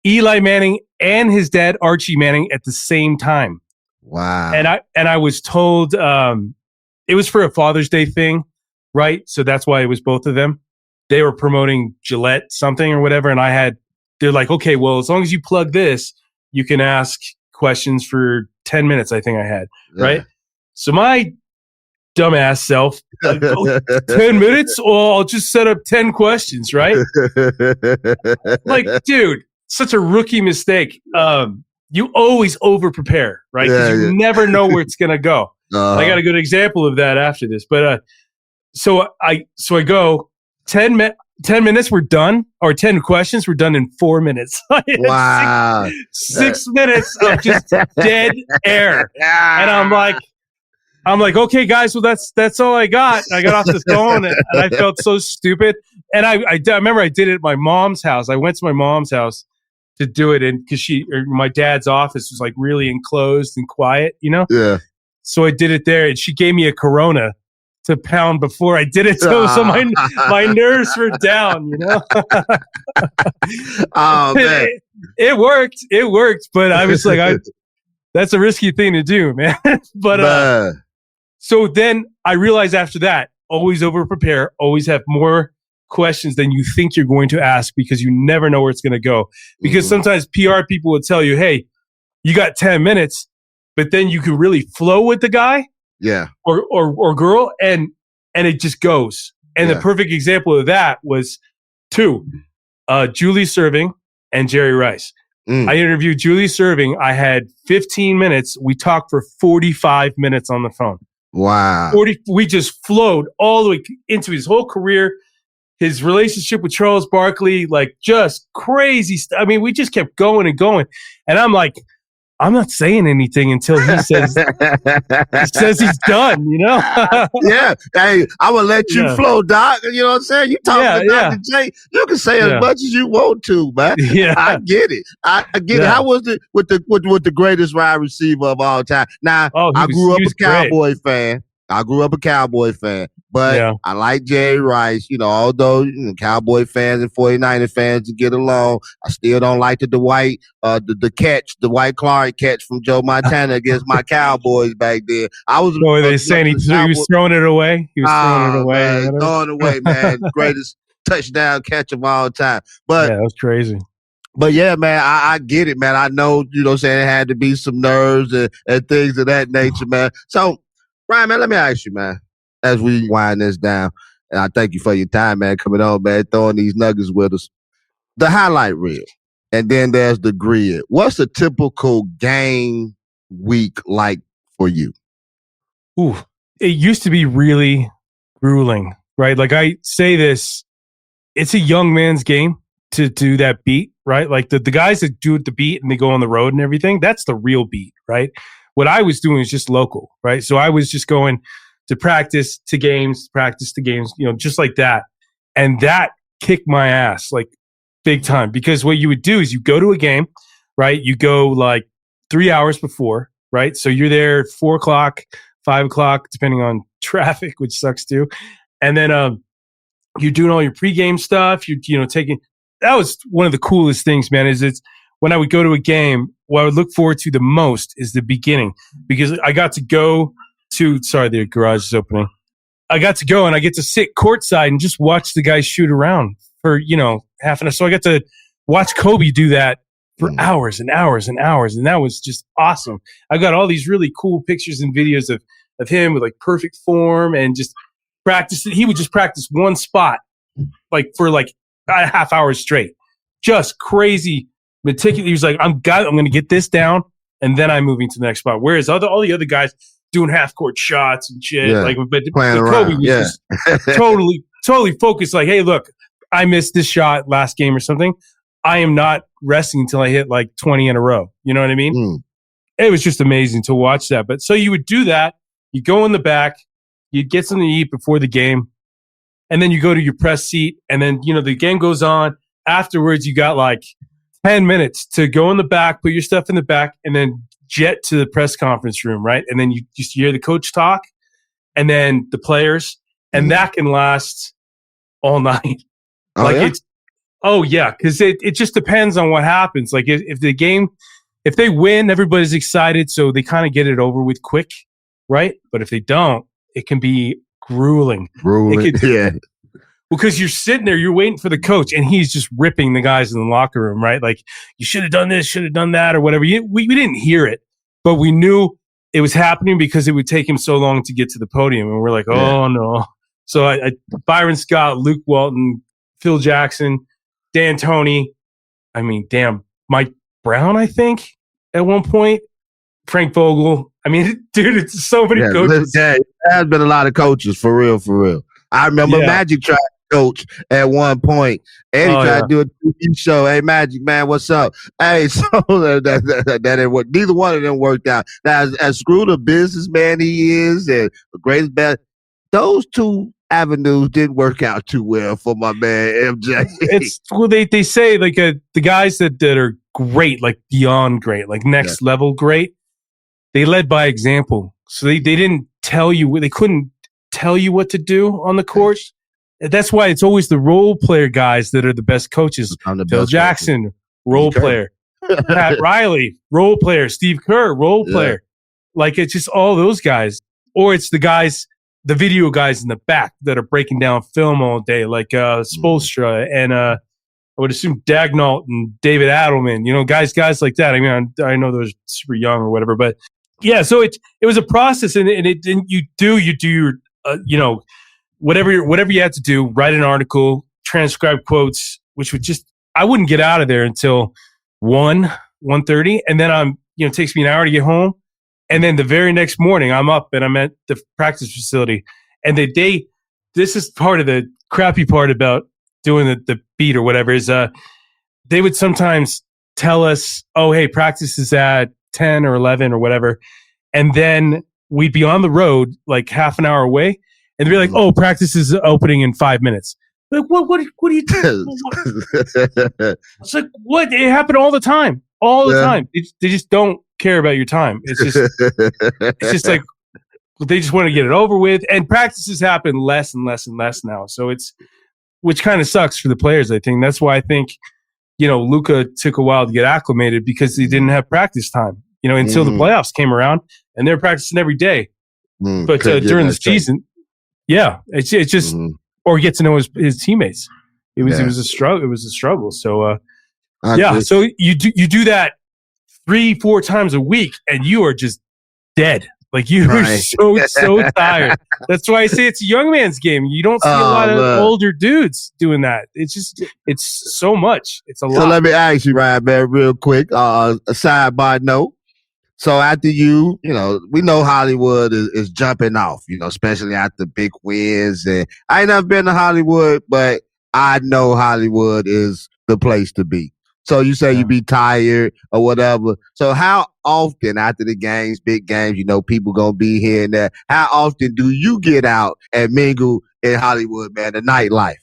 Eli Manning and his dad, Archie Manning, at the same time. Wow. And I was told, it was for a Father's Day thing. Right. So that's why it was both of them. They were promoting Gillette something or whatever. And they're like, okay, well, as long as you plug this, you can ask questions for 10 minutes. I think I had. Yeah. Right. So my dumbass self, 10 minutes, or I'll just set up 10 questions. Right. Like, dude, such a rookie mistake. You always over prepare. Right. Because you never know where it's going to go. I got a good example of that after this. But, So I go 10 minutes, we're done, or 10 questions, we're done in 4 minutes. Wow. Six minutes of just dead air. And I'm like, okay, guys, well, that's all I got. I got off the phone and I felt so stupid. And I remember I did it at my mom's house. I went to my mom's house to do it, and because my dad's office was like really enclosed and quiet, Yeah. So I did it there, and she gave me a Corona to pound before I did it, so my nerves were down, Oh man, it worked, but I was like, that's a risky thing to do, man. But so then I realized after that, always over prepare, always have more questions than you think you're going to ask, because you never know where it's going to go. Because sometimes PR people will tell you, hey, you got 10 minutes, but then you can really flow with the guy. Yeah. Or girl, and it just goes. And the perfect example of that was two, Julie Serving and Jerry Rice. I interviewed Julie Serving. I had 15 minutes. We talked for 45 minutes on the phone. Wow. We just flowed all the way into his whole career, his relationship with Charles Barkley, like just crazy stuff. I mean, we just kept going and going. And I'm like, I'm not saying anything until he says he's done, Yeah. Hey, I'm going to let you flow, Doc. You know what I'm saying? You talking to Dr. J. You can say as much as you want to, man. Yeah. I get it. I get it. How was it with the greatest wide receiver of all time? Now, I grew up a Cowboy fan. I grew up a Cowboy fan, but Yeah. I like Jerry Rice. Although Cowboy fans and 49er fans get along, I still don't like the Dwight, the Dwight Clark catch from Joe Montana against my Cowboys back then. I was. So are they saying he was throwing it away? He was throwing it away. Man, throwing it away, man. Greatest touchdown catch of all time. But yeah, that was crazy. But yeah, man, I get it, man. I know, saying it had to be some nerves and things of that nature, man. So, Brian, man, let me ask you, man, as we wind this down, and I thank you for your time, man, coming on, man, throwing these nuggets with us. The highlight reel, and then there's the grid. What's a typical game week like for you? Ooh, it used to be really grueling, right? Like I say this, it's a young man's game to do that beat, right? Like the guys that do the beat and they go on the road and everything, that's the real beat, right? What I was doing is just local, right? So I was just going to practice to games, just like that. And that kicked my ass like big time, because what you would do is you go to a game, right? You go like 3 hours before, right? So you're there at 4 o'clock, 5 o'clock, depending on traffic, which sucks too. And then you're doing all your pregame stuff. You're taking. That was one of the coolest things, man. Is it's when I would go to a game, what I would look forward to the most is the beginning, because I got to go to. Sorry, the garage is opening. I got to go and I get to sit courtside and just watch the guys shoot around for half an hour. So I got to watch Kobe do that for hours and hours and hours, and that was just awesome. I got all these really cool pictures and videos of him with like perfect form and just practice. He would just practice one spot like for like a half hour straight, just crazy meticulous. He was like, I'm going to get this down, and then I'm moving to the next spot. Whereas all the other guys doing half court shots and shit, but Kobe was just totally focused. Like, hey, look, I missed this shot last game or something. I am not resting until I hit like 20 in a row. You know what I mean? It was just amazing to watch that. But so you would do that. You go in the back, you'd get something to eat before the game, and then you go to your press seat, and then, the game goes on. Afterwards, you got like 10 minutes to go in the back, put your stuff in the back, and then jet to the press conference room, right? And then you just hear the coach talk, and then the players, and that can last all night. Because it just depends on what happens. Like if they win, everybody's excited, so they kind of get it over with quick, right? But if they don't, it can be grueling. Because you're sitting there, you're waiting for the coach, and he's just ripping the guys in the locker room, right? Like, you should have done this, should have done that, or whatever. We didn't hear it, but we knew it was happening because it would take him so long to get to the podium. And we're like, oh, no. So Byron Scott, Luke Walton, Phil Jackson, Dan Toney, Mike Brown, I think, at one point, Frank Vogel. Dude, it's so many coaches. There has been a lot of coaches, for real. I remember Magic tried to coach at one point. Eddie tried to do a TV show. Hey, Magic, man, what's up? Hey, so that didn't work. Neither one of them worked out. Now, as screwed a businessman he is, and the greatest bad, those two avenues didn't work out too well for my man MJ. They say like the guys that are great, like beyond great, like next level great, they led by example. So they didn't tell you, they couldn't tell you what to do on the court. That's why it's always the role player guys that are the best coaches. Phil Jackson, role player. Pat Riley, role player. Steve Kerr, role player. Like, it's just all those guys. Or it's the guys, the video guys in the back that are breaking down film all day, like Spoelstra and I would assume Dagnall and David Adelman, guys like that. I know they're super young or whatever, but yeah, so it was a process, and you do your whatever you had to do, write an article, transcribe quotes, which I wouldn't get out of there until 1:30, and then it takes me an hour to get home, and then the very next morning I'm up and I'm at the practice facility, and this is part of the crappy part about doing the beat or whatever is they would sometimes tell us, oh, hey, practice is at 10 or 11 or whatever, and then we'd be on the road like half an hour away, and they'd be like, oh, practice is opening in 5 minits. Like, what are you doing? It's like, what? It happened all the time. All the time. They just don't care about your time. It's just like they just want to get it over with. And practices happen less and less and less now. So which kind of sucks for the players, I think. That's why I think, Luka took a while to get acclimated because he didn't have practice time, until the playoffs came around and they're practicing every day. But during the season, it's just, or get to know his teammates. It was a struggle. It was a struggle. So, so you do that 3-4 times a week and you are just dead. Like you're so tired. That's why I say it's a young man's game. You don't see a lot of older dudes doing that. It's so much. It's a lot. So let me ask you, Ryan, man, real quick, a sidebar note. So after we know Hollywood is jumping off, especially after big wins. And I ain't never been to Hollywood, but I know Hollywood is the place to be. So you say you be tired or whatever. So how often after the games, big games, people going to be here and there, how often do you get out and mingle in Hollywood, man, the nightlife?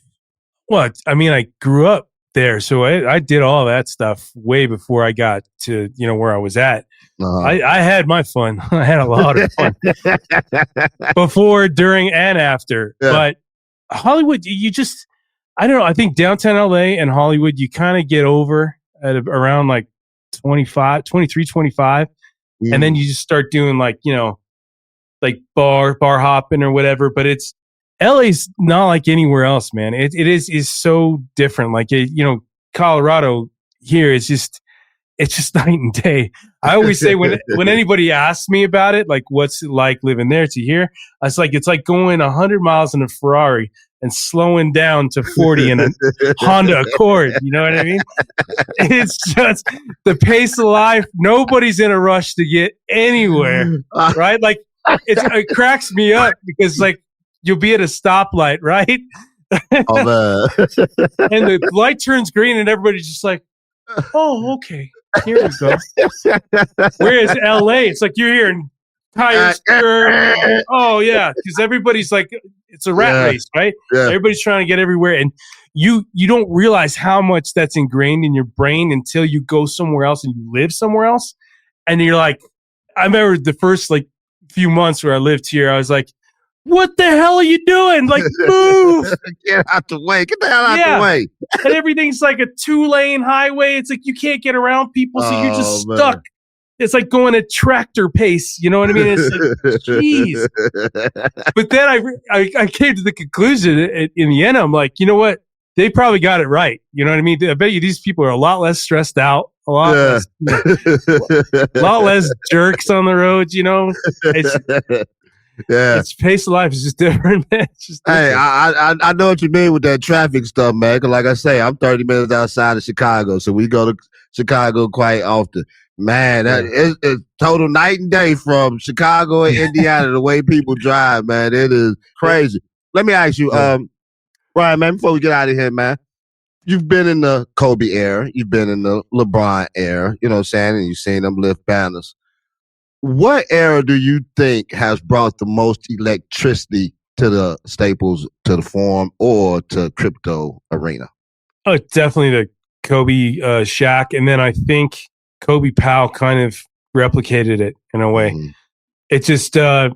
Well, I mean, I grew up there, so I did all that stuff way before I got to, where I was at. I had my fun. I had a lot of fun before, during, and after. Yeah. But Hollywood, I don't know. I think downtown LA and Hollywood, you kind of get over at around like 23, 25. And then you just start doing like bar hopping or whatever. But LA's not like anywhere else, man. It is so different. Like, Colorado here is just night and day. I always say when anybody asks me about it, like what's it like living there to here, it's like going 100 miles in a Ferrari and slowing down to 40 in a Honda Accord. You know what I mean? It's just the pace of life. Nobody's in a rush to get anywhere, right? Like it cracks me up because like you'll be at a stoplight, right? And the light turns green and everybody's just like, oh, okay. Here we go. Whereas LA, it's like you're hearing tires. Oh yeah, because everybody's like, it's a rat race, right? Yeah. Everybody's trying to get everywhere, and you don't realize how much that's ingrained in your brain until you go somewhere else and you live somewhere else, and you're like, I remember the first like few months where I lived here, I was like, what the hell are you doing? Like, move! Get out the way. Get the hell out the way. And everything's like a 2-lane highway. It's like you can't get around people, so you're just stuck. Man. It's like going at tractor pace. You know what I mean? It's like, jeez. But then I came to the conclusion in the end, I'm like, you know what? They probably got it right. You know what I mean? I bet you these people are a lot less stressed out, a lot less jerks on the roads, It's pace of life is just different, man. It's just different. Hey, I know what you mean with that traffic stuff, man. 'Cause like I say, I'm 30 minutes outside of Chicago, so we go to Chicago quite often. Man, it's total night and day from Chicago and Indiana. The way people drive, man, it is crazy. Let me ask you, Brian, man, before we get out of here, man, you've been in the Kobe era, you've been in the LeBron era, you know what I'm saying, and you've seen them lift banners. What era do you think has brought the most electricity to the Staples, to the Forum, or to crypto arena? Oh, definitely the Kobe, Shaq, and then I think Kobe Powell kind of replicated it in a way. It just, I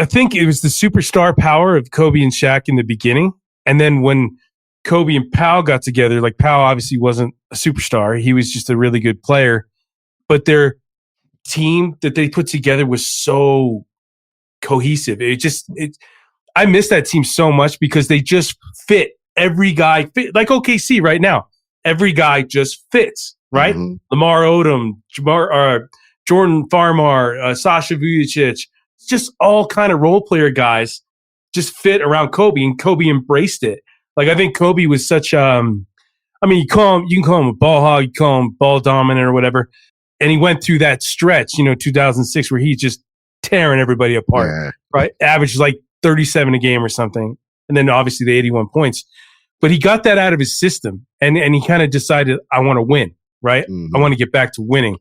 think it was the superstar power of Kobe and Shaq in the beginning, and then when Kobe and Powell got together, like Powell obviously wasn't a superstar; he was just a really good player, but their team that they put together was so cohesive. I miss that team so much because they just fit. Every guy fit, like OKC right now. Every guy just fits, right? Lamar Odom, Jordan Farmar, Sasha Vujacic, just all kind of role player guys just fit around Kobe, and Kobe embraced it. Like I think Kobe was such I mean, you can call him a ball hog, you call him ball dominant or whatever. And he went through that stretch, 2006, where he's just tearing everybody apart, right? Averaged like 37 a game or something. And then obviously the 81 points. But he got that out of his system. And he kind of decided, I want to win, right? I want to get back to winning.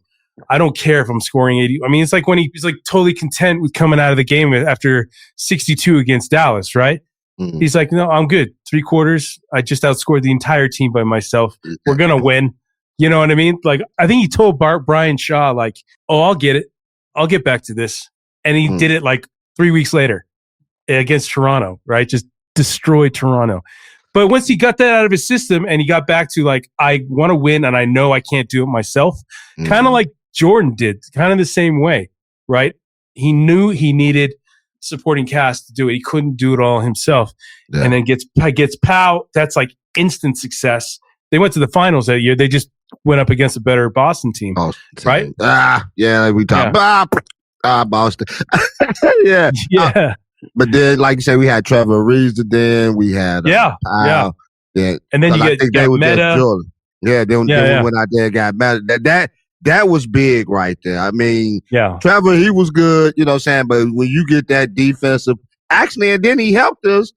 I don't care if I'm scoring 80. I mean, it's like when he's like totally content with coming out of the game after 62 against Dallas, right? He's like, no, I'm good. 3 quarters. I just outscored the entire team by myself. We're going to win. You know what I mean? Like, I think he told Bryant Shaw, like, oh, I'll get it. I'll get back to this. And he did it like 3 weeks later against Toronto, right? Just destroyed Toronto. But once he got that out of his system and he got back to like, I want to win and I know I can't do it myself, kind of like Jordan did, kind of the same way, right? He knew he needed supporting cast to do it. He couldn't do it all himself. Yeah. And then gets Powell. That's like instant success. They went to the finals that year. They just went up against a better Boston team, right? Yeah, we talked about Boston. Yeah. But then, like you said, we had Trevor Ariza. Then we had Powell. Yeah. And then you get Meta. Then we went out there and got Meta. That was big right there. I mean, Trevor, he was good, you know what I'm saying? But when you get that defensive, actually, and then he helped us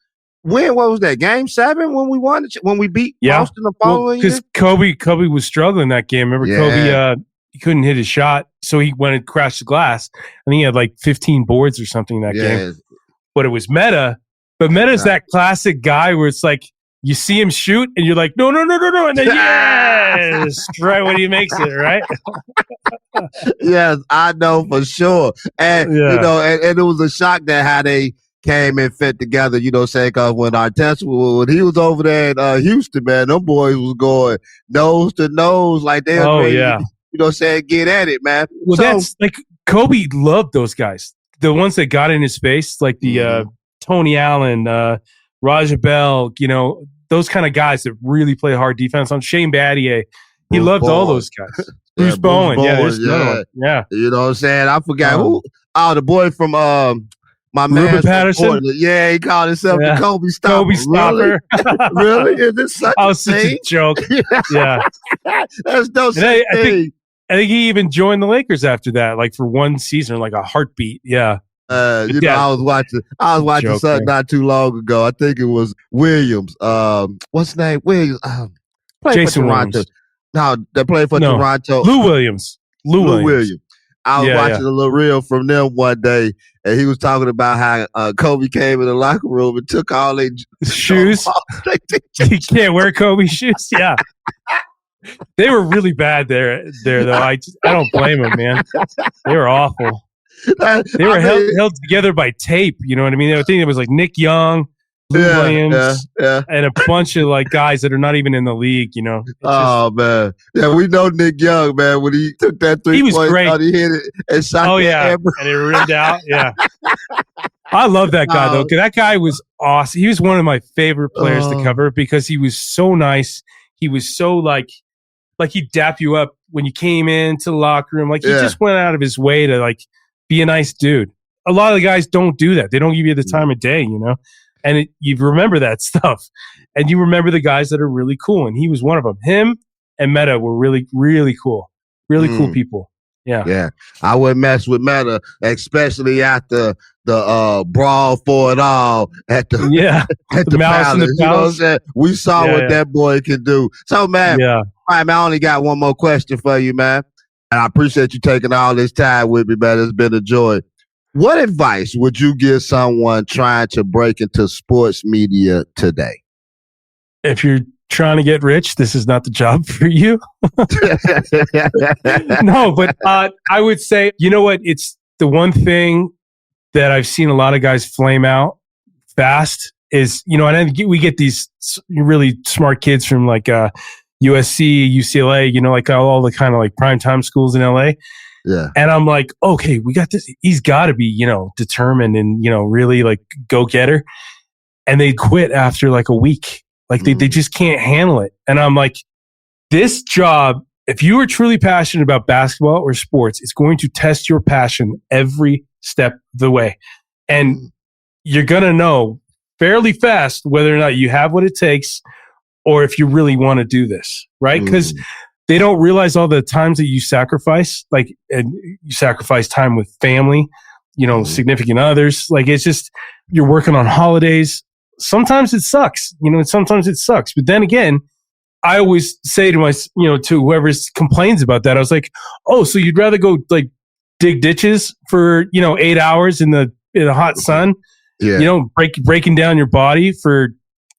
win, what was that, Game 7 when we won, when we beat Boston the following year? Because Kobe was struggling that game. Remember, Kobe, he couldn't hit his shot, so he went and crashed the glass. I think he had like 15 boards or something that game. But it was Meta. But Meta's that classic guy where it's like, you see him shoot, and you're like, no. And then, yes, right when he makes it, right? Yes, I know for sure. And, you know, and it was a shock that how they came and fit together, you know, saying, because when Arteta, when he was over there in Houston, man, them boys was going nose to nose like they were ready, you know, saying, get at it, man. Well, that's like Kobe loved those guys. The ones that got in his face, like the Tony Allen, Raja Bell, you know, those kind of guys that really play hard defense. On Shane Battier, he loved all those guys. Bruce Bowen, there's another one. You know what I'm saying? I forgot who. Oh, the boy from my man Ruben Patterson. Yeah, he called himself the Kobe Stopper. Kobe Stopper. Really? Is this such a such a joke? Yeah, that's no such thing. I think he even joined the Lakers after that, like for one season, like a heartbeat. Yeah. You know, I was watching something not too long ago. I think it was Williams. What's his name? Williams. Jason Williams. No, they played for Toronto. Lou Williams. I was watching a little reel from them one day, and he was talking about how Kobe came in the locker room and took all their shoes. He can't wear Kobe shoes. Yeah. They were really bad there though. I don't blame them, man. They were awful. They were held together by tape. You know what I mean? I think it was like Nick Young, Lou Williams, and a bunch of like guys that are not even in the league. You know? Man, yeah, we know Nick Young, man. When he took that 3-point shot, he hit it and shot. Oh yeah, and it rimmed out. Yeah, I love that guy though. Because that guy was awesome. He was one of my favorite players to cover because he was so nice. He was so like he'd dap you up when you came into the locker room. Like he just went out of his way to like be a nice dude. A lot of the guys don't do that. They don't give you the time of day, you know? And you remember that stuff. And you remember the guys that are really cool. And he was one of them. Him and Meta were really, really cool. Really cool people. Yeah. Yeah. I would mess with Meta, especially after the brawl for it all at the Palace. You know what I'm saying? We saw what that boy can do. So, man, all right, man, I only got one more question for you, man. And I appreciate you taking all this time with me, man. It's been a joy. What advice would you give someone trying to break into sports media today? If you're trying to get rich, this is not the job for you. No, but I would say, you know what? It's the one thing that I've seen a lot of guys flame out fast is, you know, and we get these really smart kids from like USC, UCLA, you know, like all the kind of like primetime schools in LA. Yeah. And I'm like, okay, we got this. He's got to be, you know, determined and, you know, really like go getter. And they quit after like a week. Like they just can't handle it. And I'm like, this job, if you are truly passionate about basketball or sports, it's going to test your passion every step of the way. And you're going to know fairly fast whether or not you have what it takes or if you really want to do this, right? Because they don't realize all the times that you sacrifice, like, and you sacrifice time with family, you know, significant others. Like, it's just, you're working on holidays. Sometimes it sucks, you know, sometimes it sucks. But then again, I always say to to whoever complains about that, I was like, oh, so you'd rather go like dig ditches for, 8 hours in the hot sun, breaking down your body for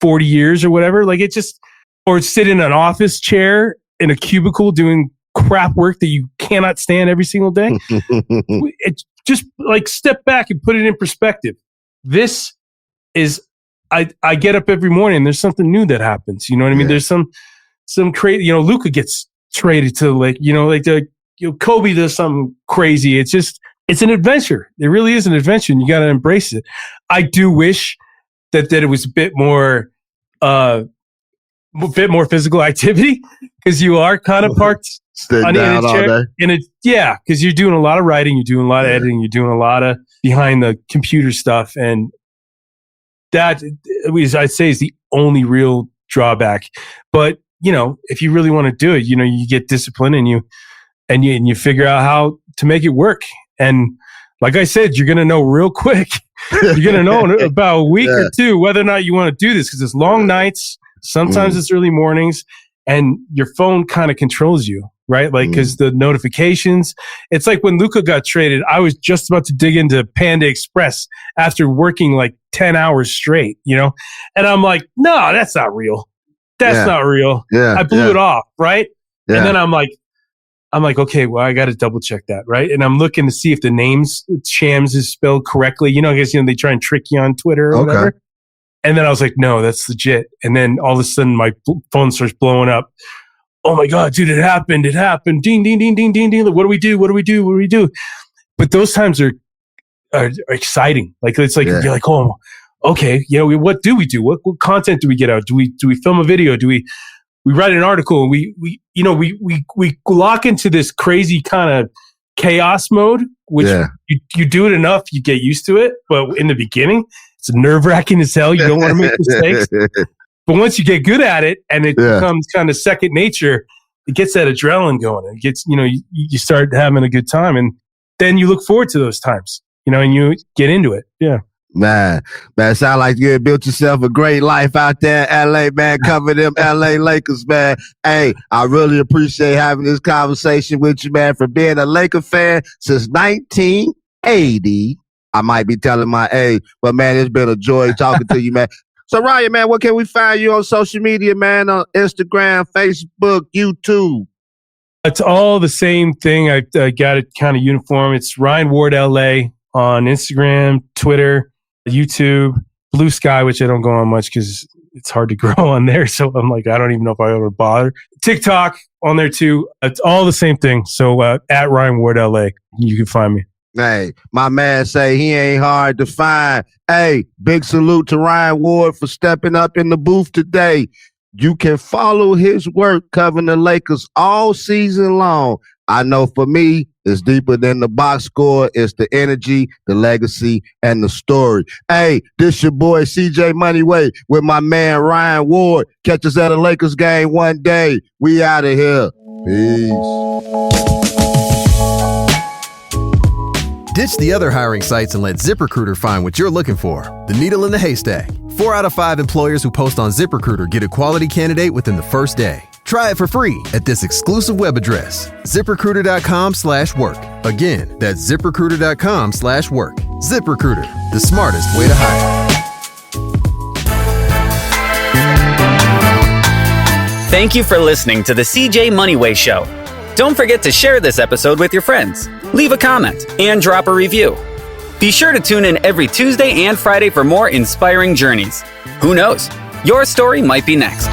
40 years or whatever. Like it just, or sit in an office chair in a cubicle doing crap work that you cannot stand every single day. just like step back and put it in perspective. This is, I get up every morning and there's something new that happens. You know what I mean? There's some crazy, Luka gets traded to Kobe does something crazy. It's an adventure. It really is an adventure and you got to embrace it. I do wish that it was a bit more physical activity because you are kind of parked in a chair. Because you're doing a lot of writing, you're doing a lot of editing, you're doing a lot of behind the computer stuff, and that I'd say is the only real drawback. But if you really want to do it, you get discipline and you figure out how to make it work. And like I said, you're going to know real quick. You're going to know in about a week or two whether or not you want to do this because it's long nights. Sometimes it's early mornings and your phone kind of controls you, right? Like, because the notifications, it's like when Luka got traded, I was just about to dig into Panda Express after working like 10 hours straight, and I'm like, no, that's not real. That's not real. Yeah, I blew it off, right? Yeah. And then I'm like, okay, well, I got to double check that, right? And I'm looking to see if the names Shams is spelled correctly. I guess they try and trick you on Twitter or whatever. And then I was like, no, that's legit. And then all of a sudden my phone starts blowing up. Oh my God, dude, it happened. It happened. Ding, ding, ding, ding, ding, ding. What do we do? What do we do? What do we do? But those times are exciting. Like, it's like, you're like, oh, okay. What do we do? What content do we get out? Do we film a video? Do we write an article? And we lock into this crazy kind of chaos mode, which you do it enough, you get used to it. But in the beginning, it's nerve-wracking as hell. You don't want to make mistakes. But once you get good at it and it becomes kind of second nature, it gets that adrenaline going. It gets, you start having a good time. And then you look forward to those times, and you get into it. Yeah. Man, sound like you had built yourself a great life out there in LA, man. Cover them LA Lakers, man. Hey, I really appreciate having this conversation with you, man, for being a Laker fan since 1980. I might be telling my age, but man, it's been a joy talking to you, man. So Ryan, man, where can we find you on social media, man? On Instagram, Facebook, YouTube? It's all the same thing. I got it kind of uniform. It's Ryan Ward LA on Instagram, Twitter, YouTube, Blue Sky, which I don't go on much because it's hard to grow on there. So I'm like, I don't even know if I ever bother. TikTok on there too. It's all the same thing. So at Ryan Ward LA, you can find me. Hey, my man say he ain't hard to find. Hey, big salute to Ryan Ward for stepping up in the booth today. You can follow his work covering the Lakers all season long. I know for me, it's deeper than the box score. It's the energy, the legacy, and the story. Hey, this your boy CJ Moneyway with my man Ryan Ward. Catch us at a Lakers game one day. We out of here. Peace. Ditch the other hiring sites and let ZipRecruiter find what you're looking for. The needle in the haystack. 4 out of 5 employers who post on ZipRecruiter get a quality candidate within the first day. Try it for free at this exclusive web address, ZipRecruiter.com/work. Again, that's ZipRecruiter.com/work. ZipRecruiter, the smartest way to hire. Thank you for listening to the CJ Moneyway Show. Don't forget to share this episode with your friends, leave a comment, and drop a review. Be sure to tune in every Tuesday and Friday for more inspiring journeys. Who knows? Your story might be next.